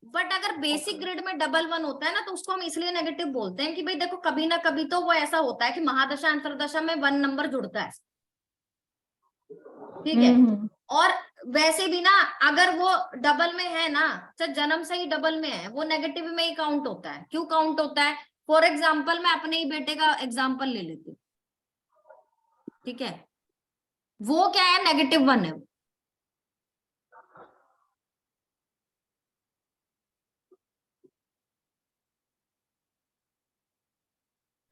बट अगर बेसिक ग्रिड में डबल 1 होता है ना, तो उसको हम इसलिए नेगेटिव बोलते हैं कि भाई देखो, कभी ना कभी तो वो ऐसा होता है कि महादशा अंतरदशा में 1 नंबर जुड़ता है, ठीक है। और वैसे भी ना, अगर वो डबल में है ना, चाहे जन्म से ही डबल में है, वो नेगेटिव में ही काउंट होता है। क्यों काउंट होता है? फॉर एग्जाम्पल, मैं अपने ही बेटे का एग्जाम्पल ले लेती हूँ, ठीक है। वो क्या है? नेगेटिव 1 है वो।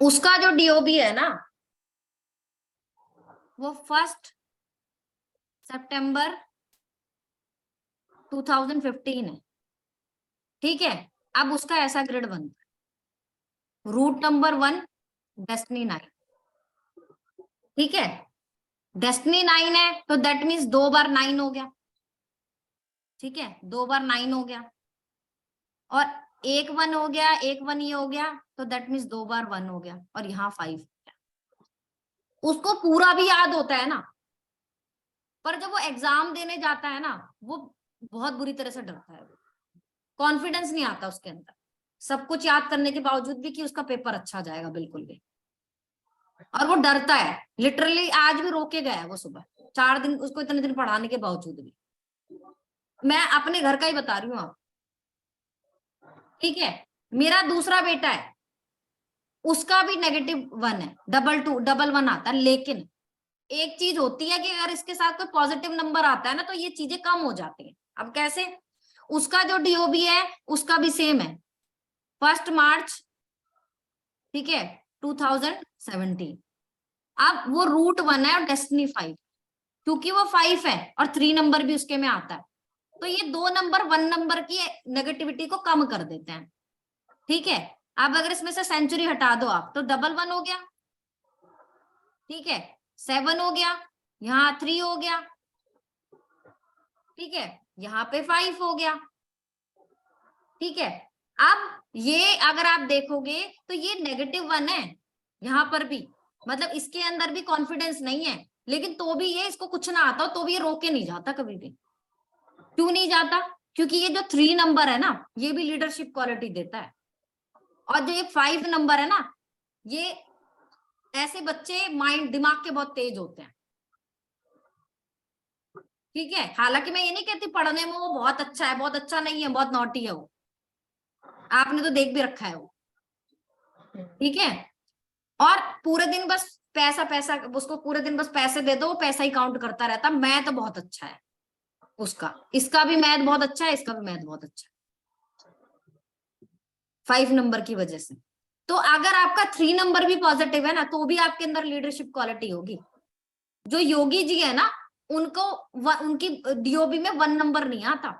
उसका जो डीओबी है ना, वो 1 सितंबर 2015 है, ठीक है। अब उसका ऐसा ग्रिड बनता है, रूट नंबर 1, डेस्टिनी 9, ठीक है। डेस्टिनी 9 है तो दैट मीन्स 2 बार 9 हो गया, ठीक है, 2 बार 9 हो गया। और 1 1 हो गया, 1 1 ये हो गया, तो दैट मीन्स 2 बार 1 हो गया, और यहाँ 5 हो गया। उसको पूरा भी याद होता है ना, पर जब वो एग्जाम देने जाता है ना, वो बहुत बुरी तरह से डरता है, कॉन्फिडेंस नहीं आता उसके अंदर, सब कुछ याद करने के बावजूद भी कि उसका पेपर अच्छा जाएगा, बिल्कुल भी। और वो डरता है, लिटरली आज भी रोके गया है वो, सुबह 4 दिन उसको इतने दिन पढ़ाने के बावजूद भी। मैं अपने घर का ही बता रही हूँ आप, ठीक है। मेरा दूसरा बेटा है, उसका भी -1 है, डबल 1 आता है। लेकिन एक चीज होती है कि अगर इसके साथ कोई पॉजिटिव नंबर आता है ना, तो ये चीजें कम हो जाती हैं। अब कैसे? उसका जो डीओबी है उसका भी सेम है, 1 मार्च, ठीक है, 2017। अब वो रूट 1 है और डेस्टिनी 5, क्योंकि वो 5 है और 3 नंबर भी उसके में आता है, तो ये 2 नंबर 1 नंबर की नेगेटिविटी को कम कर देते हैं, ठीक है। अब अगर इसमें से सेंचुरी हटा दो आप, तो डबल 1 हो गया, ठीक है, 7 हो गया, यहाँ 3 हो गया, ठीक है, यहाँ पे 5 हो गया, ठीक है। अब ये अगर आप देखोगे तो ये -1 है यहाँ पर भी, मतलब इसके अंदर भी कॉन्फिडेंस नहीं है, लेकिन तो भी ये, इसको कुछ ना आता हो तो भी ये रोके नहीं जाता कभी भी। क्यों नहीं जाता? क्योंकि ये जो 3 नंबर है ना, ये भी लीडरशिप क्वालिटी देता है। और जो ये 5 नंबर है ना, ये ऐसे बच्चे माइंड, दिमाग के बहुत तेज होते हैं, ठीक है। हालांकि मैं ये नहीं कहती पढ़ने में वो बहुत अच्छा है, बहुत अच्छा नहीं है, बहुत नॉटी है वो, आपने तो देख भी रखा है वो, ठीक है। और पूरे दिन बस पैसा पैसा, उसको पूरे दिन बस पैसे दे दो, पैसा ही काउंट करता रहता। मैथ तो बहुत अच्छा है उसका, इसका भी मैथ बहुत अच्छा है, इसका भी मैथ बहुत अच्छा है, 5 नंबर की वजह से। तो अगर आपका 3 नंबर भी पॉजिटिव है ना, तो भी आपके अंदर लीडरशिप क्वालिटी होगी। जो योगी जी है ना, उनको उनकी डीओबी में 1 नंबर नहीं आता,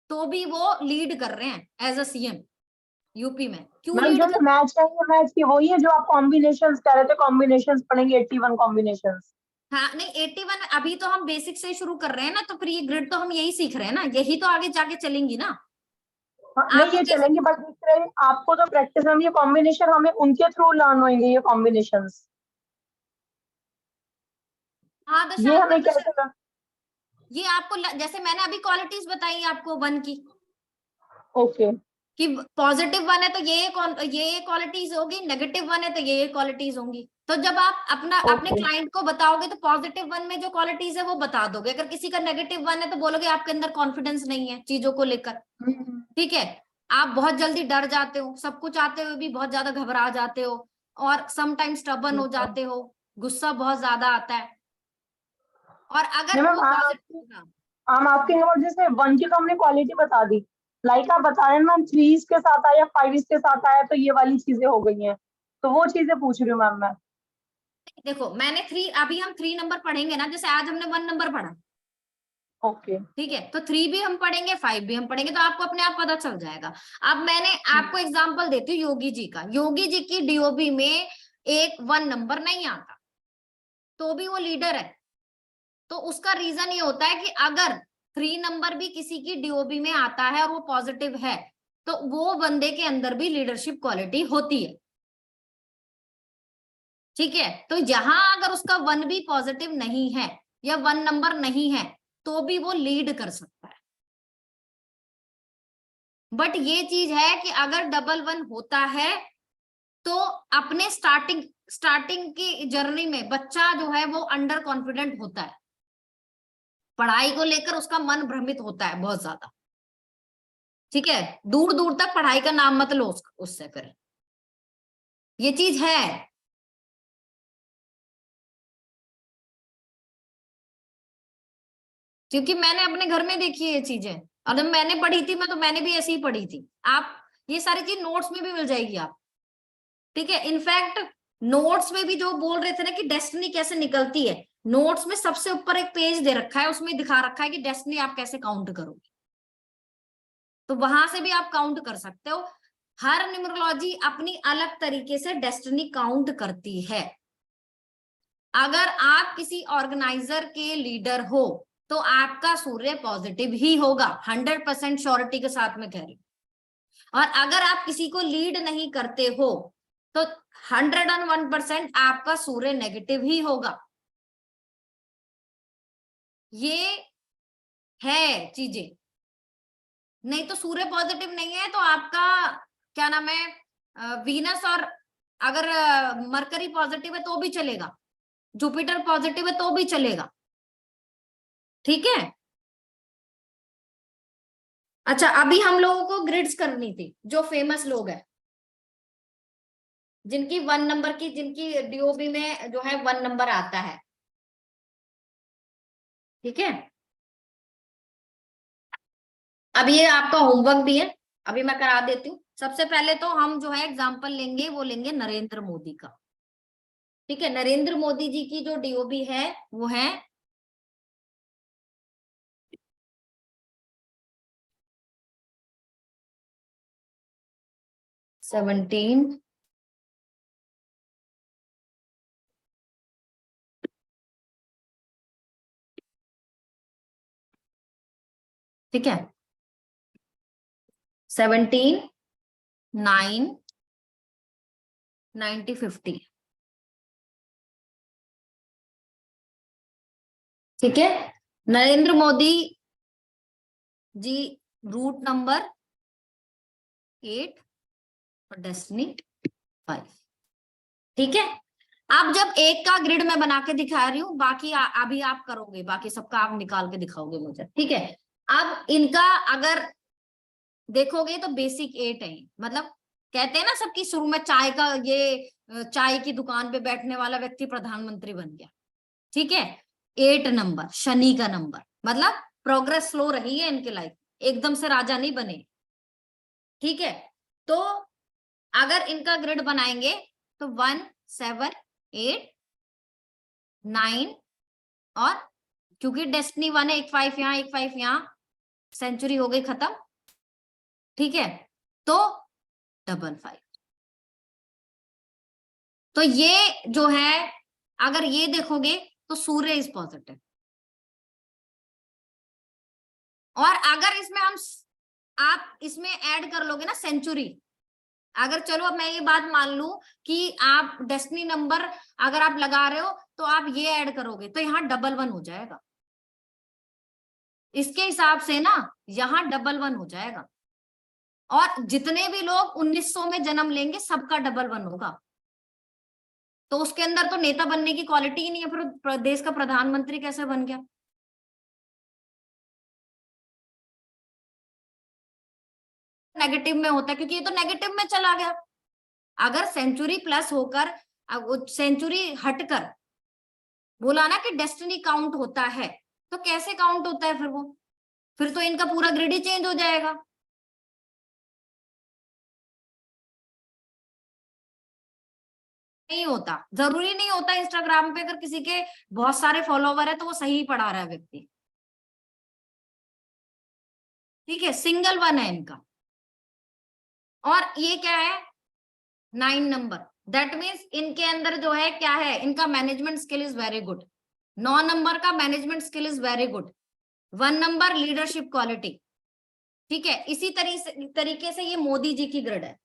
तो भी वो लीड कर रहे हैं एज अ सीएम। यूपी में क्यों मैम लीड जो कर। मैच है ये मैच की वही है जो आप कॉम्बिनेशंस कह रहे थे, कॉम्बिनेशंस पढ़ेंगे 81 कॉम्बिनेशंस। हाँ नहीं 81 अभी तो हम बेसिक से शुरू कर रहे हैं ना, तो फिर ये ग्रिड तो हम यही सीख रहे हैं ना, यही तो आगे जाके चलेंगी ना। हाँ, नहीं आपको ये कैसे। चलेंगे बट दिख रहे आपको तो प्रैक्टिस में ये कॉम्बिनेशन हमें उनके थ्रू लर्न होंगे ये कॉम्बिनेशंस। हाँ दशा ये आपका हमें कैसे learn- ये आपको जैसे मैंने अभी क्वालिटीज बताई आपको वन की, ओके कि पॉजिटिव वन है तो ये क्वालिटीज होगी, नेगेटिव वन है तो ये क्वालिटीज होंगी। तो जब आप अपने ओके क्लाइंट को बताओगे तो पॉजिटिव वन में जो क्वालिटीज है वो बता दोगे, अगर किसी का नेगेटिव वन है तो बोलोगे आपके अंदर कॉन्फिडेंस नहीं है चीजों को लेकर। ठीक है, आप बहुत जल्दी डर जाते हो, सब कुछ आते हुए भी बहुत ज्यादा घबरा जाते हो, और समटाइम्स स्टबर्न हो जाते हो, गुस्सा बहुत ज्यादा आता है। और नहीं अगर मैम वो positive, I am asking about जैसे 1 की तो हमने क्वालिटी बता दी, लाइक आप बता रहे हैं मैम 3 के साथ आया 5 के साथ आया तो ये वाली चीजें हो गई हैं, तो वो चीजें पूछ रही हूँ मैम मैं। देखो मैंने थ्री, अभी हम 3 नंबर पढ़ेंगे ना, जैसे आज हमने 1 नंबर पढ़ा, ओके ठीक है, तो 3 भी हम पढ़ेंगे 5 भी हम पढ़ेंगे, तो आपको अपने आप पता चल जाएगा। अब मैंने आपको एग्जांपल देती हूँ योगी जी का। योगी जी की डीओबी में एक 1 नंबर नहीं आता, तो भी वो लीडर है। तो उसका रीजन ये होता है कि अगर 3 नंबर भी किसी की डीओबी में आता है और वो पॉजिटिव है, तो वो बंदे के अंदर भी लीडरशिप क्वालिटी होती है। ठीक है, तो यहां अगर उसका 1 भी पॉजिटिव नहीं है या 1 नंबर नहीं है, तो भी वो लीड कर सकता है। बट ये चीज है कि अगर डबल 1 होता है तो अपने स्टार्टिंग की जर्नी में बच्चा जो है वो अंडर कॉन्फिडेंट होता है, पढ़ाई को लेकर उसका मन भ्रमित होता है बहुत ज्यादा। ठीक है, दूर दूर तक पढ़ाई का नाम मत लो उससे, फिर ये चीज है। क्योंकि मैंने अपने घर में देखी है ये चीजें, और जब मैंने पढ़ी थी मैं तो मैंने भी ऐसे ही पढ़ी थी। आप ये सारी चीज नोट्स में भी मिल जाएगी आप। ठीक है, इनफैक्ट नोट्स में भी जो बोल रहे थे ना कि डेस्टिनी कैसे निकलती है, नोट्स में सबसे ऊपर एक पेज दे रखा है, उसमें दिखा रखा है कि डेस्टिनी आप कैसे काउंट करोगे, तो वहां से भी आप काउंट कर सकते हो। हर न्यूमरोलॉजी अपनी अलग तरीके से डेस्टिनी काउंट करती है। अगर आप किसी ऑर्गेनाइजर के लीडर हो तो आपका सूर्य पॉजिटिव ही होगा, 100% श्योरिटी के साथ में कह रही हूं। और अगर आप किसी को लीड नहीं करते हो तो 101% आपका सूर्य नेगेटिव ही होगा। ये है चीजें। नहीं तो सूर्य पॉजिटिव नहीं है तो आपका क्या नाम है, वीनस और अगर मरकरी पॉजिटिव है तो भी चलेगा, जुपिटर पॉजिटिव है तो भी चलेगा। ठीक है, अच्छा अभी हम लोगों को ग्रिड्स करनी थी, जो फेमस लोग हैं जिनकी 1 नंबर की, जिनकी डीओबी में जो है 1 नंबर आता है। ठीक है, अब ये आपका होमवर्क भी है, अभी मैं करा देती हूँ। सबसे पहले तो हम जो है एग्जाम्पल लेंगे, वो लेंगे नरेंद्र मोदी का। ठीक है, नरेंद्र मोदी जी की जो डीओबी है वो है 17, ठीक है, 17, 9, 90, 50। ठीक है, नरेंद्र मोदी जी रूट नंबर 8 और डेस्टिनी 5। ठीक है, अब जब एक का ग्रिड मैं बना के दिखा रही हूँ, बाकी अभी आप करोगे, बाकी सबका आप निकाल के दिखाओगे मुझे। ठीक है, अब इनका अगर देखोगे तो बेसिक 8 है, मतलब कहते हैं ना सबकी शुरू में चाय का ये चाय की दुकान पे बैठने वाला व्यक्ति प्रधानमंत्री बन गया। ठीक है, 8 नंबर शनि का नंबर, मतलब प्रोग्रेस स्लो रही है इनके लाइफ, एकदम से राजा नहीं बने। ठीक है, तो अगर इनका ग्रिड बनाएंगे तो 1, 7, 8, 9 और क्योंकि डेस्टिनी 1 है, एक 5 यहाँ एक 5 यहाँ, सेंचुरी हो गई खत्म। ठीक है, तो 55। तो ये जो है अगर ये देखोगे तो सूर्य इज पॉजिटिव, और अगर इसमें आप इसमें ऐड कर लोगे ना सेंचुरी, अगर चलो अब मैं ये बात मान लूं कि आप डेस्टिनी नंबर अगर आप लगा रहे हो तो आप ये ऐड करोगे तो यहाँ डबल 1 हो जाएगा, इसके हिसाब से ना यहाँ डबल 1 हो जाएगा, और जितने भी लोग 1900 में जन्म लेंगे सबका डबल 1 होगा। तो उसके अंदर तो नेता बनने की क्वालिटी ही नहीं है, फिर देश का प्रधानमंत्री कैसे बन गया? नेगेटिव में होता है क्योंकि ये तो नेगेटिव में चला गया। अगर सेंचुरी प्लस होकर सेंचुरी हटकर बोला ना कि डेस्टिनी काउंट होता है, तो कैसे काउंट होता है फिर वो? फिर तो इनका पूरा ग्रिड ही चेंज हो जाएगा। नहीं होता, जरूरी नहीं होता इंस्टाग्राम पे अगर किसी के बहुत सारे फॉलोवर है तो वो सही पढ़ा रहा है व्यक्ति, ठीक है, सिंगल 1 है इनका। और ये क्या है 9 नंबर, दैट मीन्स इनके अंदर जो है क्या है, इनका management skill is very good. 9 number का management skill is very good. 1 number leadership quality, ठीक है। इसी तरीके से ये मोदी जी की ग्रिड है,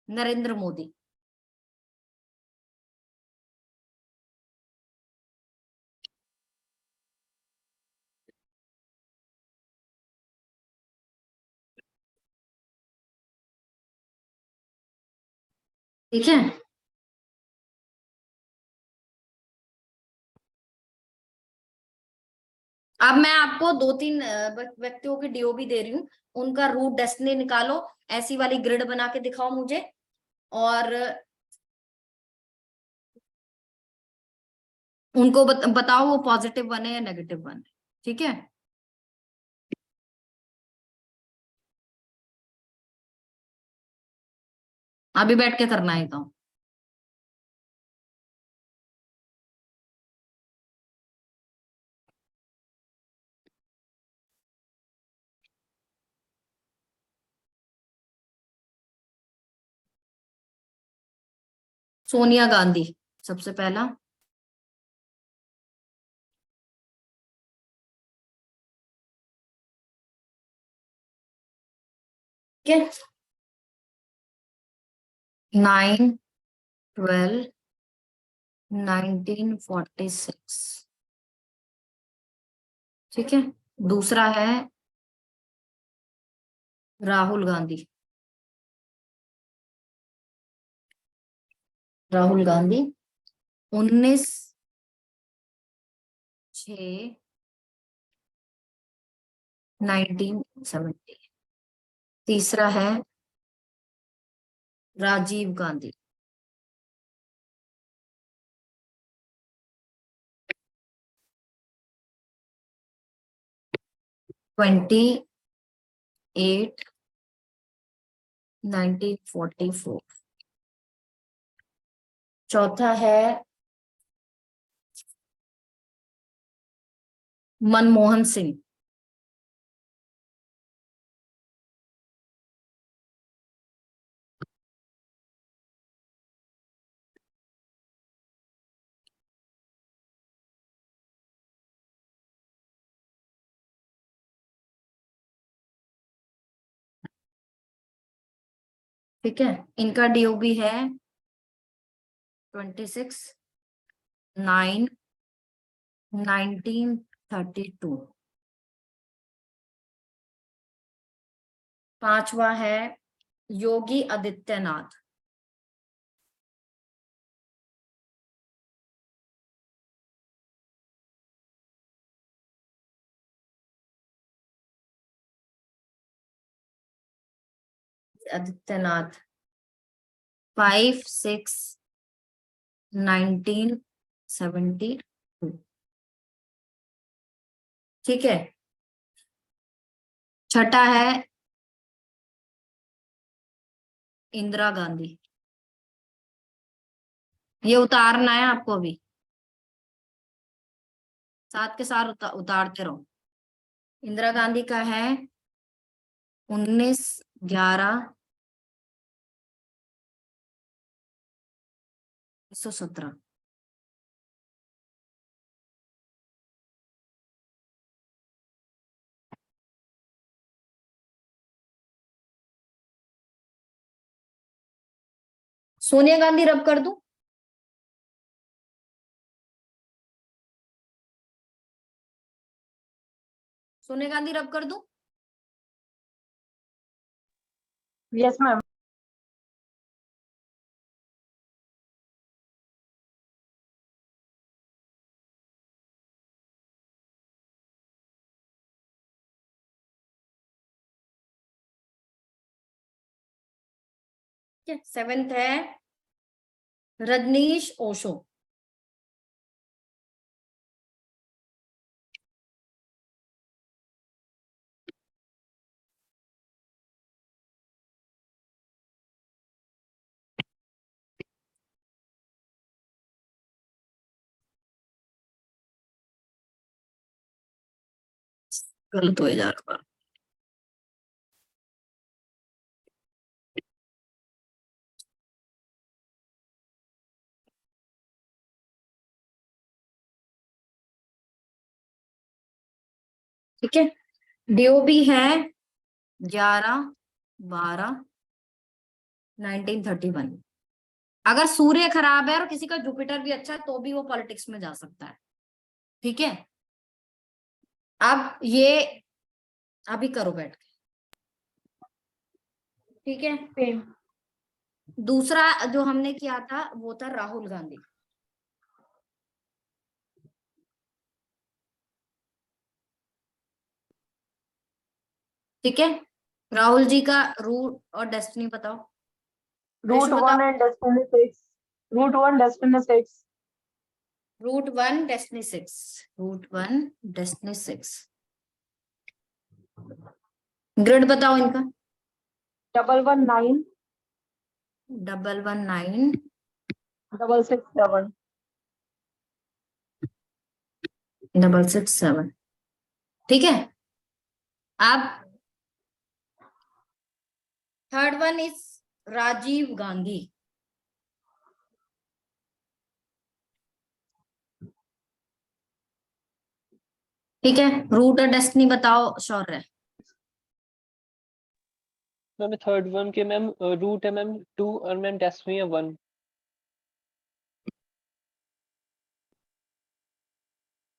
नरेंद्र मोदी। ठीक है, अब मैं आपको 2-3 व्यक्तियों की डीओबी दे रही हूँ, उनका रूट डेस्टिनी निकालो, ऐसी वाली ग्रिड बना के दिखाओ मुझे, और उनको बताओ वो पॉजिटिव 1 है या नेगेटिव 1 है, ठीक है। अभी बैठ के करना है तो सोनिया गांधी सबसे पहला, ठीक है। 9/12/1946, ठीक है। दूसरा है राहुल गांधी, राहुल गांधी 19/6/1970। तीसरा है राजीव गांधी, ट्वेंटी 8/1944। चौथा है मनमोहन सिंह, ठीक है। इनका डीओबी है 26/9/1932। पांचवा है योगी आदित्यनाथ, आदित्यनाथ 5/6/1972, ठीक है। छठा है इंदिरा गांधी, ये उतारना है आपको अभी, साथ के साथ उतारते रहो। इंदिरा गांधी का है 19/11 117। सोनिया गांधी रब कर दूं? सोनिया गांधी रब कर दूं? Yes ma'am. ठीक है, 7th है रजनीश ओशो। गलत हो जा रहा। ठीक है, डीओबी है 11/12/1931। अगर सूर्य खराब है और किसी का जुपिटर भी अच्छा है तो भी वो पॉलिटिक्स में जा सकता है। ठीक है, अब ये अभी करो बैठ के। ठीक है, सेम। दूसरा जो हमने किया था वो था राहुल गांधी। ठीक है, राहुल जी का रूट और डेस्टिनी बताओ। रूट रेशु 1 बताओ। And destiny 6। Root 1 destiny 6। Root 1 destiny 6। Root 1 destiny 6। Grid बताओ इनका। 119 119 667। 667। ठीक है, अब third one is Rajiv Gandhi. ठीक है, रूट और डेस्टिनी बताओ शौर्य। मैम थर्ड वन के मैम रूट है मैम 2 और मैम डेस्टिनी है 1।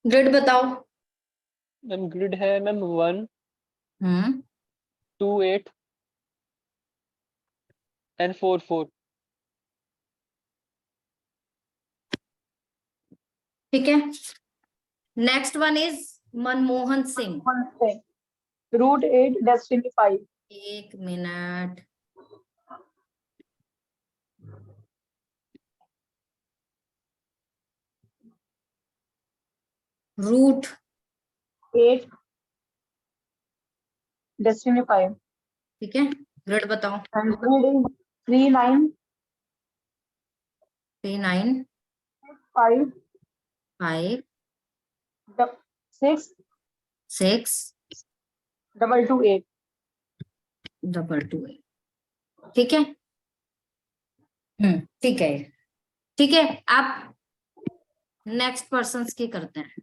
ग्रिड बताओ। मैम ग्रिड है मैम 1 हम्म 2 8 एंड 4 4। ठीक है, next one is Manmohan Singh. Root 8 destiny 5। एक मिनट, रूट 8 डेस्टिनी 5। ठीक है, ग्रिड बताओ। And grid 39 39 5 5 6 6 228। 228। ठीक है, ठीक है। ठीक है, आप नेक्स्ट पर्सन की करते हैं।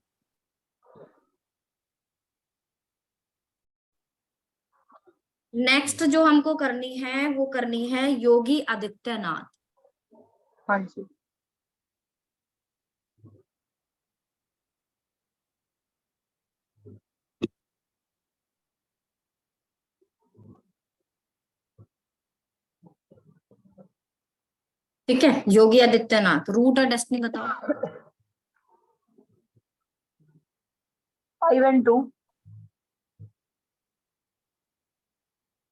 नेक्स्ट जो हमको करनी है वो करनी है योगी आदित्यनाथ। हाँ जी। ठीक है, योगी आदित्यनाथ। रूट और डेस्टिनी बताओ। 5 and 2।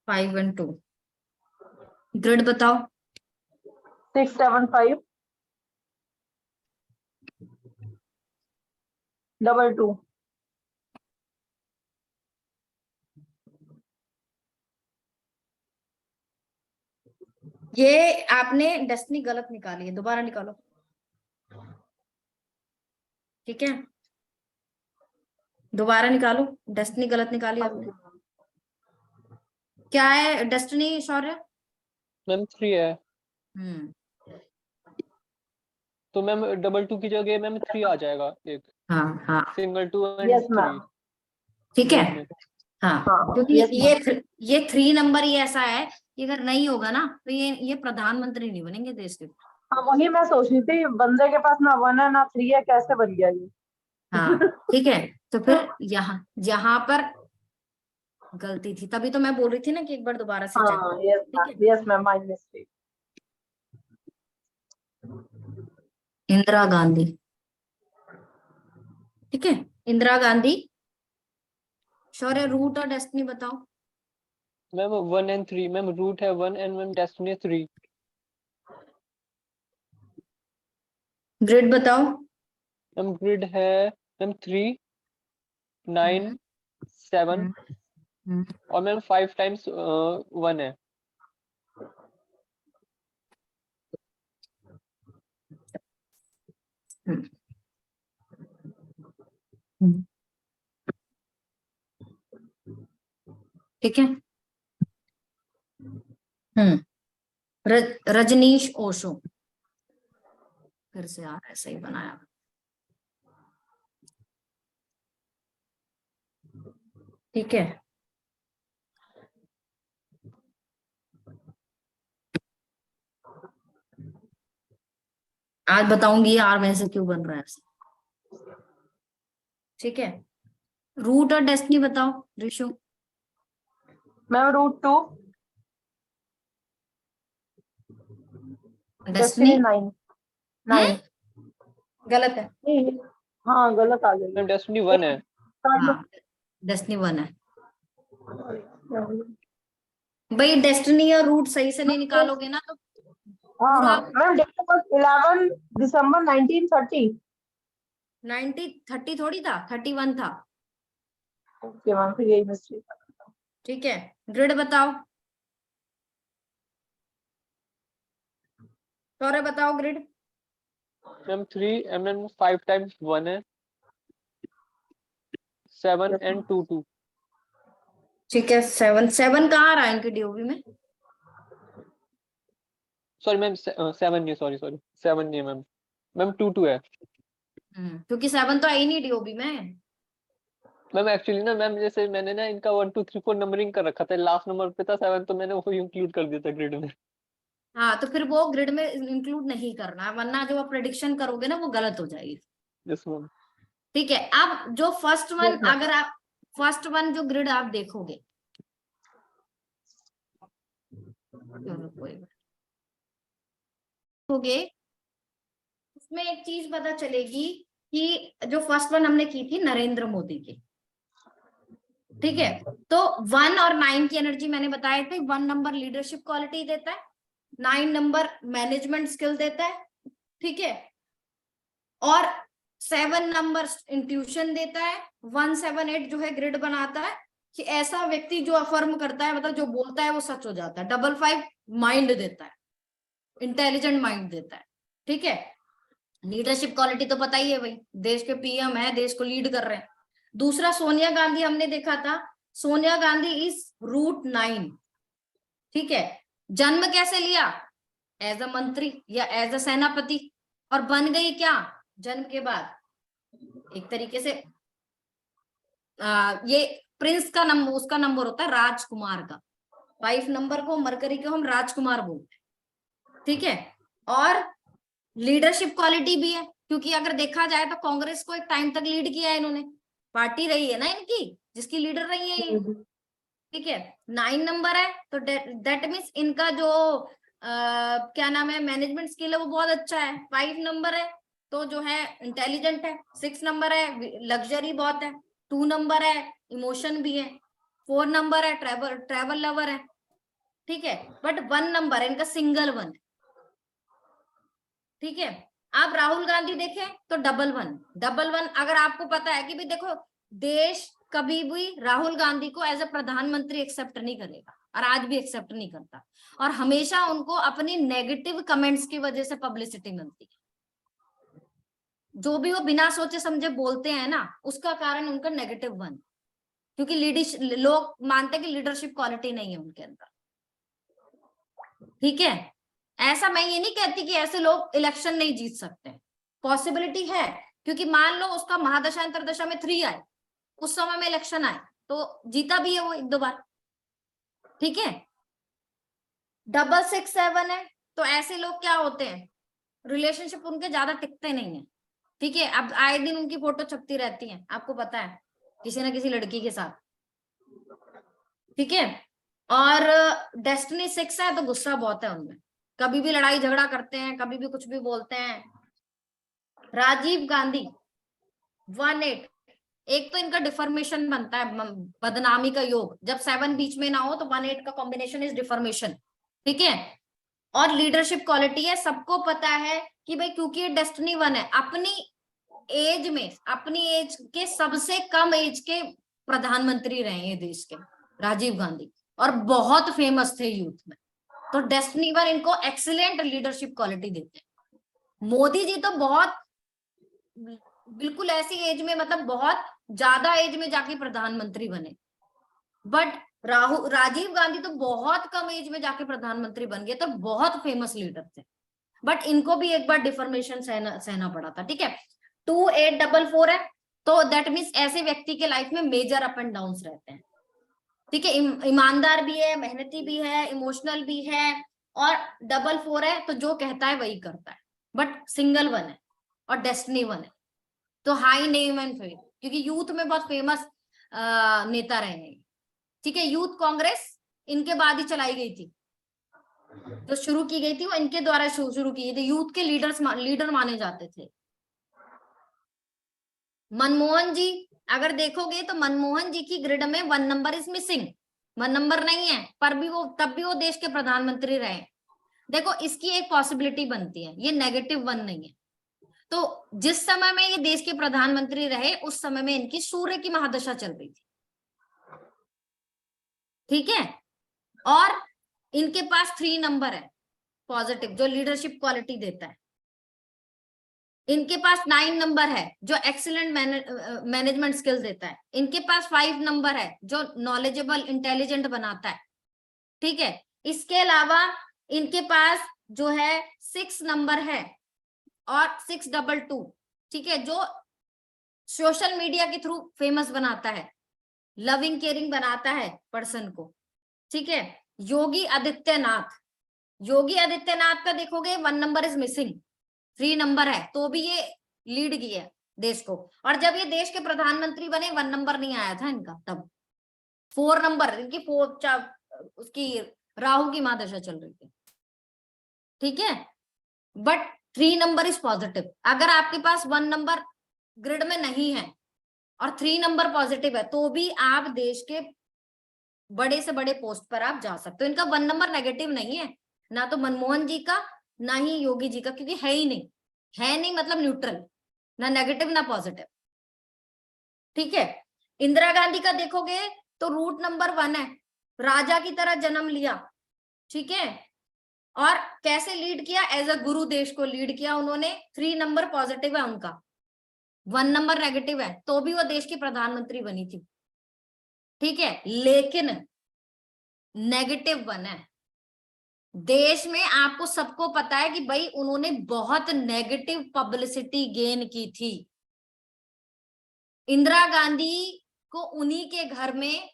5 and 2। ग्रिड बताओ। 6 7 5 2 2। ये आपने डेस्टिनी गलत निकाली है, दोबारा निकालो। ठीक है, दोबारा निकालो, डेस्टिनी गलत निकाली आपने। क्या है डेस्टिनी शौर्य? मैम 3 है। हम्म तो मैम डबल 2 की जगह मैम 3 आ जाएगा, एक हाँ हाँ सिंगल 2 एंड यस 3 मैम। ठीक है। में। हाँ हाँ क्योंकि यस मैम। ये 3 नंबर ही ऐसा है कि अगर नहीं होगा ना तो ये प्रधानमंत्री नहीं बनेंगे देश के। हाँ वही मैं सोच रही थी, बंदे के पास ना 1 है ना 3 है, कैसे बन गया ये। हाँ ठीक है, तो फिर यहाँ यहाँ पर गलती थी, तभी तो मैं बोल रही थी ना कि एक बार दोबारा से चेक हाँ करो। यस ठीक है, ma'am, yes ma'am, my mistake. Indira Gandhi. ठीक है, इंदिरा गांधी। शौर्य रूट और डेस्टिनी बताओ। मैम 1 एंड 3, मैम रूट है 1 एंड मैम डेस्टिनी 3। ग्रिड बताओ। मैम ग्रिड है मैम 3, 9, 7 हम्म, हम्म, और मैम 5 टाइम्स 1 है। हम्म, हम्म। ठीक है। रजनीश ओशो, फिर से यार ऐसा ही बनाया। ठीक है, आज बताऊंगी यार वैसे क्यों बन रहा है ऐसा। ठीक है, रूट और डेस्टिनी बताओ Rishu. Ma'am root 2, destiny destiny 9। है, 9 गलत है। नहीं, हाँ गलत आ गई मैम डेस्टिनी है। 1 है। हाँ, डेस्टिनी 1 है। भाई डेस्टिनी और रूट सही से नहीं निकालोगे ना तो हाँ पूरा हाँ मैम, डेट ऑफ बर्थ 11 दिसंबर 1930। 30 थोड़ी था, 31 था। ओके मैम, फिर यही मिस्टेक। ठीक है, ग्रिड बताओ। सौरभ बताओ grid. Ma'am 3 and ma'am 5 times 1 है, 7 एंड 2 2। ठीक है, 7 कहाँ आ रहा है इनके डीओबी में? सॉरी मैम 7 नहीं, सॉरी सॉरी 7 नहीं है मैम, मैम 2 2 है। क्योंकि 7 तो आई नहीं डीओबी में। मैम एक्चुअली ना मैम, जैसे मैंने ना इनका 1 2 3 4 नंबरिंग कर रखा था, लास्ट नंबर पे था 7, तो मैंने वो इंक्लूड कर दिया था ग्रिड में। हाँ तो फिर वो ग्रिड में इंक्लूड नहीं करना है, वरना जो आप प्रेडिक्शन करोगे ना वो गलत हो जाएगी। Yes ma'am. ठीक है, अब जो फर्स्ट वन, Yes, ma'am. अगर आप फर्स्ट वन जो ग्रिड आप देखोगे, चलो कोई बात होगे, उसमें एक चीज पता चलेगी कि जो फर्स्ट वन हमने की थी नरेंद्र मोदी की। ठीक है, तो 1 और 9 की एनर्जी मैंने बताया था। 1 नंबर लीडरशिप क्वालिटी देता है, 9 नंबर मैनेजमेंट स्किल देता है। ठीक है, और 7 नंबर इंट्यूशन देता है। 1 7 8 जो है ग्रिड बनाता है कि ऐसा व्यक्ति जो अफर्म करता है, मतलब जो बोलता है वो सच हो जाता है। 5 5 माइंड देता है, इंटेलिजेंट माइंड देता है। ठीक है, लीडरशिप क्वालिटी तो पता ही है भाई, देश के पीएम है, देश को लीड कर रहे हैं। दूसरा सोनिया गांधी हमने देखा था, सोनिया गांधी इज रूट 9। ठीक है, जन्म कैसे लिया? एज अ मंत्री या एज अ सेनापति, और बन गई क्या जन्म के बाद? एक तरीके से ये प्रिंस का नंबर, उसका नंबर होता है राजकुमार का। 5 नंबर को मरकरी को हम राजकुमार बोलते हैं। ठीक है, और लीडरशिप क्वालिटी भी है, क्योंकि अगर देखा जाए तो कांग्रेस को एक टाइम तक लीड किया है इन्होंने, पार्टी रही है ना इनकी जिसकी लीडर रही है ये। ठीक है, 9 नंबर है तो दैट मीन्स इनका जो क्या नाम है मैनेजमेंट स्किल है वो बहुत अच्छा है। 5 नंबर है तो जो है इंटेलिजेंट है। 6 नंबर है लग्जरी बहुत है। 2 नंबर है इमोशन भी है। 4 नंबर है ट्रैवल लवर है। ठीक है, बट 1 नंबर है इनका सिंगल 1। ठीक है, आप राहुल गांधी देखें तो डबल 1 अगर आपको पता है कि भाई देखो, देश कभी भी राहुल गांधी को एज ए प्रधानमंत्री एक्सेप्ट नहीं करेगा, और आज भी एक्सेप्ट नहीं करता, और हमेशा उनको अपनी नेगेटिव कमेंट्स की वजह से पब्लिसिटी मिलती है। जो भी वो बिना सोचे समझे बोलते हैं ना, उसका कारण उनका नेगेटिव 1, क्योंकि लीडरशिप, लोग मानते हैं कि लीडरशिप क्वालिटी नहीं है उनके अंदर। ठीक है, ऐसा मैं ये नहीं कहती कि ऐसे लोग इलेक्शन नहीं जीत सकते, पॉसिबिलिटी है, क्योंकि मान लो उसका महादशा अंतरदशा में 3 आए, उस समय में इलेक्शन आए तो जीता भी है वो 1-2 बार। ठीक है, 667 है तो ऐसे लोग क्या होते हैं, रिलेशनशिप उनके ज्यादा टिकते नहीं है। ठीक है, अब आए दिन उनकी फोटो छपती रहती है, आपको पता है, किसी ना किसी लड़की के साथ। ठीक है, और डेस्टिनी 6 है तो गुस्सा बहुत है उनमें, कभी भी लड़ाई झगड़ा करते हैं, कभी भी कुछ भी बोलते हैं। राजीव गांधी 18, एक तो इनका डिफॉर्मेशन बनता है, बदनामी का योग, जब 7 बीच में ना हो तो 18 का कॉम्बिनेशन इज डिफॉर्मेशन। ठीक है, और लीडरशिप क्वालिटी है, सबको पता है कि भाई क्योंकि ये डेस्टिनी 1 है, अपनी एज में, अपनी एज के सबसे कम एज के प्रधानमंत्री रहे हैं देश के, राजीव गांधी, और बहुत फेमस थे यूथ में, तो डेस्टिनी 1 इनको एक्सीलेंट लीडरशिप क्वालिटी देते हैं। मोदी जी तो बहुत बिल्कुल ऐसी एज में, मतलब बहुत ज्यादा एज में जाके प्रधानमंत्री बने, बट राजीव गांधी तो बहुत कम एज में जाके प्रधानमंत्री बन गए, तो बहुत फेमस लीडर थे, बट इनको भी एक बार डिफॉर्मेशन सहना पड़ा था। ठीक है, 2844 है तो दैट मीन्स ऐसे व्यक्ति के लाइफ में मेजर अप एंड डाउन रहते हैं। ठीक है, ईमानदार भी है, मेहनती भी है, इमोशनल भी है, और 44 है तो जो कहता है वही करता है, बट सिंगल 1 है और डेस्टिनी 1 है, तो हाई नेम एंड फेम, क्योंकि यूथ में बहुत फेमस नेता रहे हैं। ठीक है, यूथ कांग्रेस इनके बाद ही चलाई गई थी, जो शुरू की गई थी वो इनके द्वारा शुरू की गई थी, यूथ के लीडर माने जाते थे। मनमोहन जी अगर देखोगे तो मनमोहन जी की ग्रिड में 1 नंबर इज मिसिंग, 1 नंबर नहीं है, पर भी वो तब भी वो देश के प्रधानमंत्री रहे। देखो इसकी एक पॉसिबिलिटी बनती है, ये -1 नहीं है, तो जिस समय में ये देश के प्रधानमंत्री रहे उस समय में इनकी सूर्य की महादशा चल रही थी। ठीक है, और इनके पास 3 नंबर है पॉजिटिव, जो लीडरशिप क्वालिटी देता है। इनके पास 9 नंबर है जो एक्सीलेंट मैनेजमेंट स्किल्स देता है। इनके पास 5 नंबर है जो नॉलेजेबल इंटेलिजेंट बनाता है। ठीक है, इसके अलावा इनके पास जो है 6 नंबर है और 622, ठीक है, जो सोशल मीडिया के थ्रू फेमस बनाता है, लविंग केयरिंग बनाता है पर्सन को। ठीक है, योगी आदित्यनाथ, योगी आदित्यनाथ का देखोगे 1 नंबर इज मिसिंग, 3 नंबर है तो भी ये लीड किया देश को, और जब ये देश के प्रधानमंत्री बने 1 नंबर नहीं आया था इनका, तब 4 नंबर इनकी उसकी राहु की महादशा चल रही थी। ठीक है, बट 3 नंबर इज पॉजिटिव। अगर आपके पास 1 नंबर ग्रिड में नहीं है और 3 नंबर पॉजिटिव है तो भी आप देश के बड़े से बड़े पोस्ट पर आप जा सकते हो। इनका 1 नंबर नेगेटिव नहीं है, ना तो मनमोहन जी का ना ही योगी जी का, क्योंकि है ही नहीं, है नहीं मतलब न्यूट्रल, ना नेगेटिव ना पॉजिटिव। ठीक है, इंदिरा गांधी का देखोगे तो रूट नंबर 1 है, राजा की तरह जन्म लिया। ठीक है, और कैसे लीड किया, एज अ गुरु देश को लीड किया उन्होंने। 3 नंबर पॉजिटिव है उनका, 1 नंबर नेगेटिव है तो भी वो देश की प्रधानमंत्री बनी थी। ठीक है, लेकिन -1 है। देश में आपको सबको पता है कि भाई उन्होंने बहुत नेगेटिव पब्लिसिटी गेन की थी। इंदिरा गांधी को उन्हीं के घर में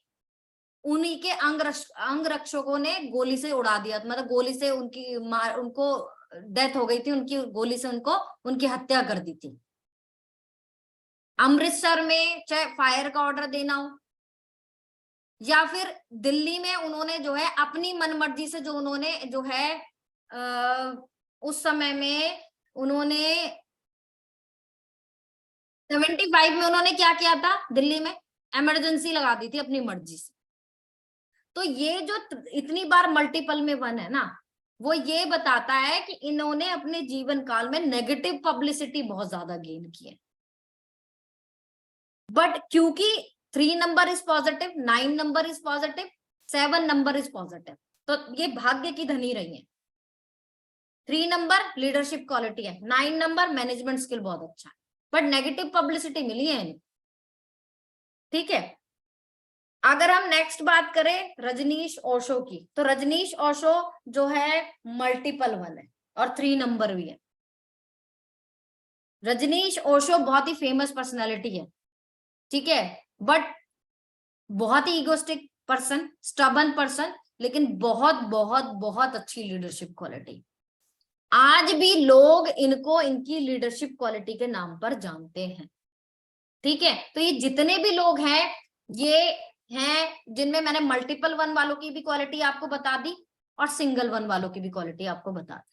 उन्हीं के अंगरक्षकों ने गोली से उड़ा दिया, मतलब गोली से उनको डेथ हो गई थी, उनकी गोली से उनको उनकी हत्या कर दी थी। अमृतसर में चाहे फायर का ऑर्डर देना हो या फिर दिल्ली में उन्होंने जो है अपनी मनमर्जी से जो उन्होंने जो है उस समय में उन्होंने 75 में उन्होंने क्या किया था, दिल्ली में इमरजेंसी लगा दी थी अपनी मर्जी से। तो ये जो इतनी बार मल्टीपल में 1 है ना, वो ये बताता है कि इन्होंने अपने जीवन काल में नेगेटिव पब्लिसिटी बहुत ज्यादा गेन की है। बट क्योंकि 3 number is positive, 9 number is positive, 7 number is positive, तो ये भाग्य की धनी रही है। 3 नंबर लीडरशिप क्वालिटी है, 9 नंबर मैनेजमेंट स्किल बहुत अच्छा है, बट नेगेटिव पब्लिसिटी मिली है इन्हें। ठीक है, अगर हम नेक्स्ट बात करें रजनीश ओशो की, तो रजनीश ओशो जो है मल्टीपल 1 है और 3 नंबर भी है। रजनीश ओशो बहुत ही फेमस पर्सनालिटी है, ठीक है, बट बहुत ही इगोस्टिक पर्सन, स्टबन पर्सन, लेकिन बहुत बहुत बहुत अच्छी लीडरशिप क्वालिटी। आज भी लोग इनको इनकी लीडरशिप क्वालिटी के नाम पर जानते हैं, ठीक है। तो ये जितने भी लोग हैं ये हैं जिनमें मैंने मल्टीपल वन वालों की भी क्वालिटी आपको बता दी और सिंगल वन वालों की भी क्वालिटी आपको बता दी।